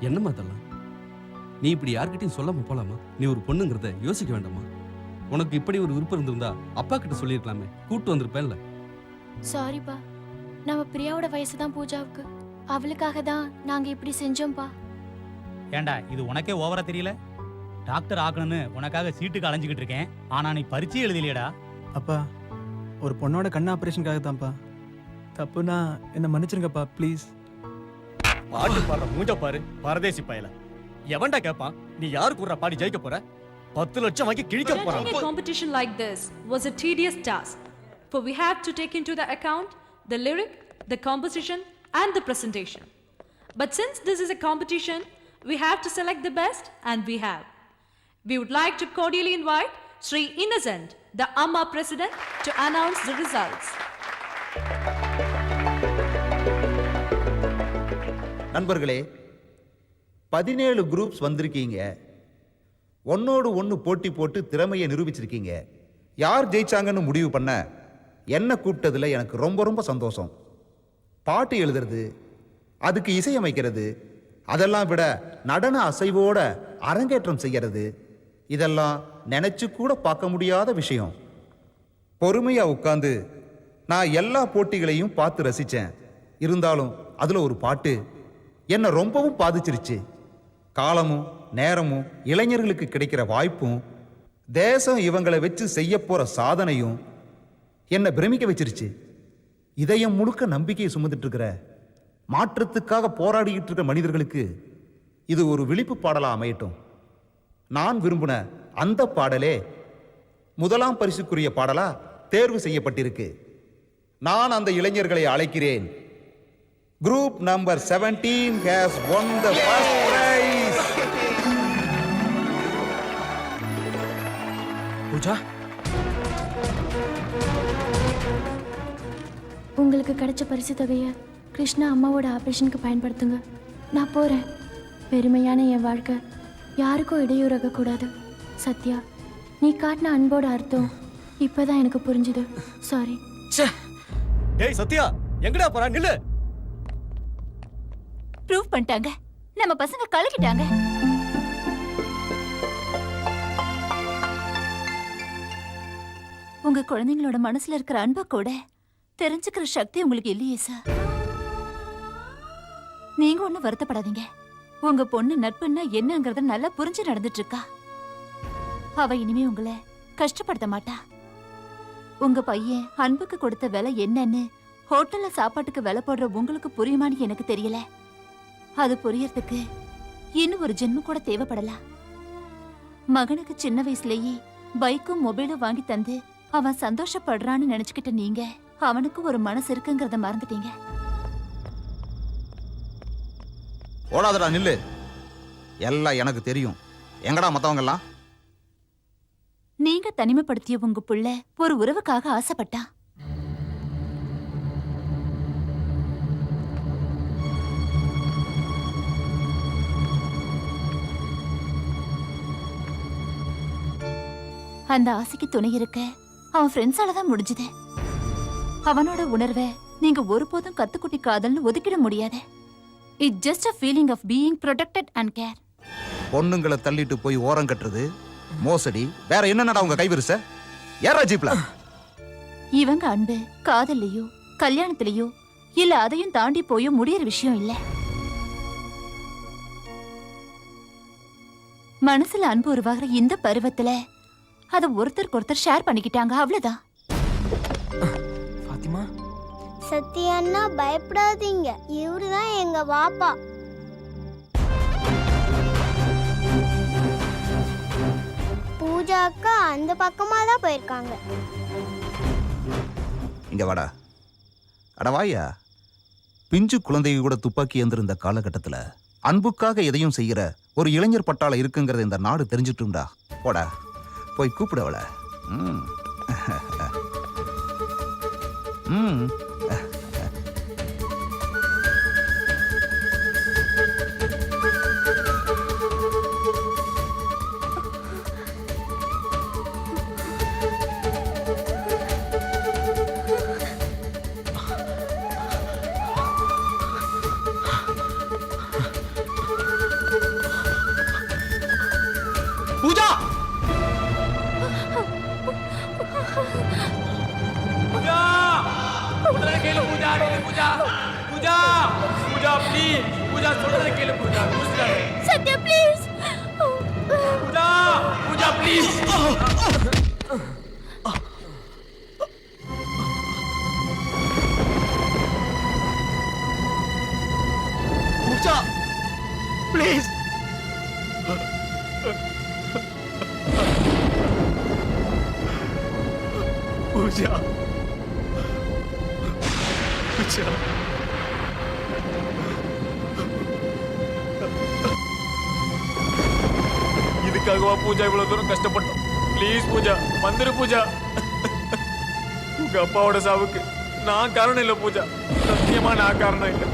என்னம்மா அதெல்லாம்? நீ இப்படி யார்கிட்டயும் சொல்லாம போலாமா? நீ ஒரு பொண்ணுங்கிறத யோசிக்க வேண்டாமா? உனக்கு இப்படி ஒரு விருப்பம் இருந்திருந்தா அப்பா கிட்ட சொல்லியிருக்கலாமே, கூட்டு வந்திருப்பேன்ல. சாரிப்பா, நம்ம பிரியாவோட வயசு தான் பூஜாவுக்கு. அவளுக்காக தான் நாங்க இப்படி செஞ்சோம்ப்பா. ஏண்டா இது உனக்கே ஓவரா தெரியல? டாக்டர் ஆகணும்னு உனக்காக சீட்டுக்கு அலைஞ்சுக்கிட்டு இருக்கேன், ஆனா நீ பரீட்சை எழுதலையடா. அப்பா, ஒரு பொண்ணோட கண் ஆபரேஷனுக்காக தான்ப்பா. தப்புனா என்ன மன்னிச்சிருங்கப்பா ப்ளீஸ். பாட்டு பாடுற மூஞ்ச பாரு, பரதேசி பயல. எவன்டா கேட்பான்? நீ யாரு கூட பாடி ஜெயிக்க போற? 10 லட்சம் வாங்கி கிழிக்க போறான். A competition like this was a tedious task, for we have to take into the account the lyric, the composition and the presentation. But since this is a competition, we have to select the best, and we have. We would like to cordially invite Sri Innocent, the Amma President, to announce the results. நண்பர்களே, 17 groups வந்திருக்கீங்க. ஒன்னோடு ஒன்று போட்டி போட்டு திறமையை நிரூபிச்சிருக்கீங்க. யார் ஜெயிச்சாங்கன்னு முடிவு பண்ண என்ன கூப்பிட்டதுல எனக்கு ரொம்ப ரொம்ப சந்தோஷம். பாட்டு எழுதுறது, அதுக்கு இசையமைக்கிறது, அதெல்லாம் விட நடன அசைவோட அரங்கேற்றம் செய்யறது, இதெல்லாம் நினைச்சு கூட பார்க்க முடியாத விஷயம். பொறுமையா உட்கார்ந்து நான் எல்லா போட்டிகளையும் பார்த்து ரசிச்சேன். இருந்தாலும் அதுல ஒரு பாட்டு என்னை ரொம்பவும் பாதிச்சிருச்சு. காலமும் நேரமும் இளைஞர்களுக்கு கிடைக்கிற வாய்ப்பும் தேசம் இவங்களை வச்சு செய்ய போற சாதனையும் என்னை பிரமிக்க வச்சிருச்சு. இதயம் முழுக்க நம்பிக்கையை சுமந்துட்டு இருக்கிற, மாற்றத்துக்காக போராடிக்கிட்டு இருக்கிற மனிதர்களுக்கு இது ஒரு விழிப்பு பாடலா அமையட்டும். நான் விரும்பின அந்த பாடலே முதலாம் பரிசுக்குரிய பாடலா தேர்வு செய்யப்பட்டிருக்கு. நான் அந்த இளைஞர்களை அழைக்கிறேன். Group number 17 has won the first prize. Pooja, உங்களுக்கு கிடைச்ச பரிசு தொகையை கிருஷ்ணா அம்மாவோட ஆபரேஷனுக்கு பயன்படுத்துங்க. நான் போறேன். பெருமையான என் வாழ்க்கை யாருக்கும் இடையூறாக கூடாது. சத்யா, நீ காட்டின அன்போட அர்த்தம் இப்பதான் எனக்கு புரிஞ்சுது. சாரி. டேய் சத்யா, எங்கடா போற? நில்லு. ப்ரூவ் பண்ணிட்டாங்க, நம்ம பசங்க கலக்கிட்டாங்க. உங்க குழந்தைங்களோட மனசுல இருக்கிற அன்பை கூட தெரிஞ்சுக்கிற சக்தி உங்களுக்கு இல்லையே சார். நீங்க ஒண்ணும் வருத்தப்படாதீங்க. உங்க பொண்ணு நட்புன்னா என்னங்கறத நல்லா புரிஞ்சு நடந்துட்டு இருக்கா. அவ இனிமே உங்களை கஷ்டப்படுத்த மாட்டா. உங்க பையன் அன்புக்கு கொடுத்த விலை என்னன்னு ஹோட்டல்ல சாப்பாட்டுக்கு விலை போடுற உங்களுக்கு புரியுமான்னு எனக்கு தெரியல. அது புரியறதுக்கு இன்னும் ஒரு ஜென்மம் கூட தேவைப்படலாம். மகனுக்கு சின்ன வயசுலயே பைக்கும் மொபைலும் வாங்கி தந்து அவன் சந்தோஷப்படுறான்னு நினைச்சுக்கிட்ட நீங்க அவனுக்கு ஒரு மனசு இருக்குங்கிறத மறந்துட்டீங்க. ஓடாதடா, நில்லு. எல்லாம் எனக்கு தெரியும். எங்கடா மத்தவங்க எல்லாம்? நீங்க தனிமைப்படுத்திய உங்க புள்ள ஒரு உறவுக்காக ஆசைப்பட்டா. அந்த ஆசைக்கு துணை இருக்க அவன் ஃப்ரெண்ட்ஸால தான் முடிஞ்சது. அவனோட உணர்வை நீங்க ஒருபோதும் கத்துக்குட்டி காதல்னு ஒதுக்கிட முடியாது. It just a feeling of being protected and care. பொண்ணுங்களை தள்ளிட்டு போய் ஓரம் கட்டுறது, மோசடி, வேற என்னடா உங்க கைவிரிச? ஏறா ஜீப்ல. இவங்க அன்பு காதல்லையோ கல்யாணத்திலயோ இல்ல அதையும் தாண்டி போயோ முடியற விஷயம் இல்ல. மனசுல அன்பு உருவாகிற இந்த பருவத்துல அதை ஒருத்தருக்கு ஒருத்தர் ஷேர் பண்ணிக்கிட்டாங்க, அவ்வளவுதான். ஃபாத்திமா, சத்யாண்ணா பயப்படாதீங்க, இவருதான் எங்க வாப்பா. பூஜா அக்கா அந்த பக்கமா தான் போயிருக்காங்க. இங்க வாடா. அடவாயா, பிஞ்சு குழந்தைங்க கூட துப்பாக்கி எந்திருந்த காலகட்டத்துல அன்புக்காக எதையும் செய்யற ஒரு இளைஞர் பட்டாளம் இருக்குங்கிறத இந்த நாடு தெரிஞ்சுட்டும்டா. போடா, போய் கூப்பிடவள. சொல்றத கேளு Pooja Sathya please Pooja Pooja please Pooja please Pooja Pooja இதுக்காகவா பூஜா இவ்வளவு தூரம் கஷ்டப்பட்டோம் ப்ளீஸ் பூஜா வந்துரு பூஜா உங்க அப்பாவோட சாவுக்கு நான் காரணம் இல்ல பூஜா சத்தியமா நான் காரணம் இல்ல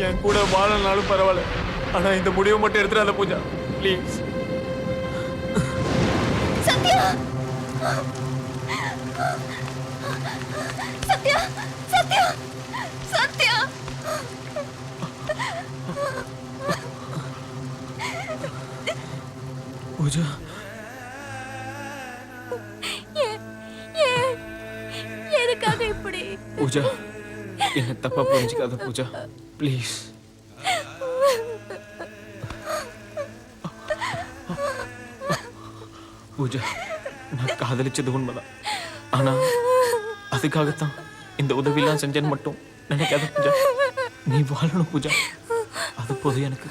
என் கூட வாழனாலும் பரவாயில்ல ஆனா இந்த முடிவை மட்டும் எடுத்துடாத பூஜா ப்ளீஸ் சத்யா சத்யா சத்யா சத்யா பூஜா எதுக்காக இப்படி பூஜா என்ன தப்பா புரிஞ்சுக்காத பூஜா ப்ளீஸ் பூஜா நான் காதலிச்சது உண்மைதான் ஆனா அதுக்காகத்தான் இந்த உதவியெல்லாம் செஞ்சேன்னு மட்டும் நினைக்காத பூஜா நீ வாழணும் பூஜா அது போதும் எனக்கு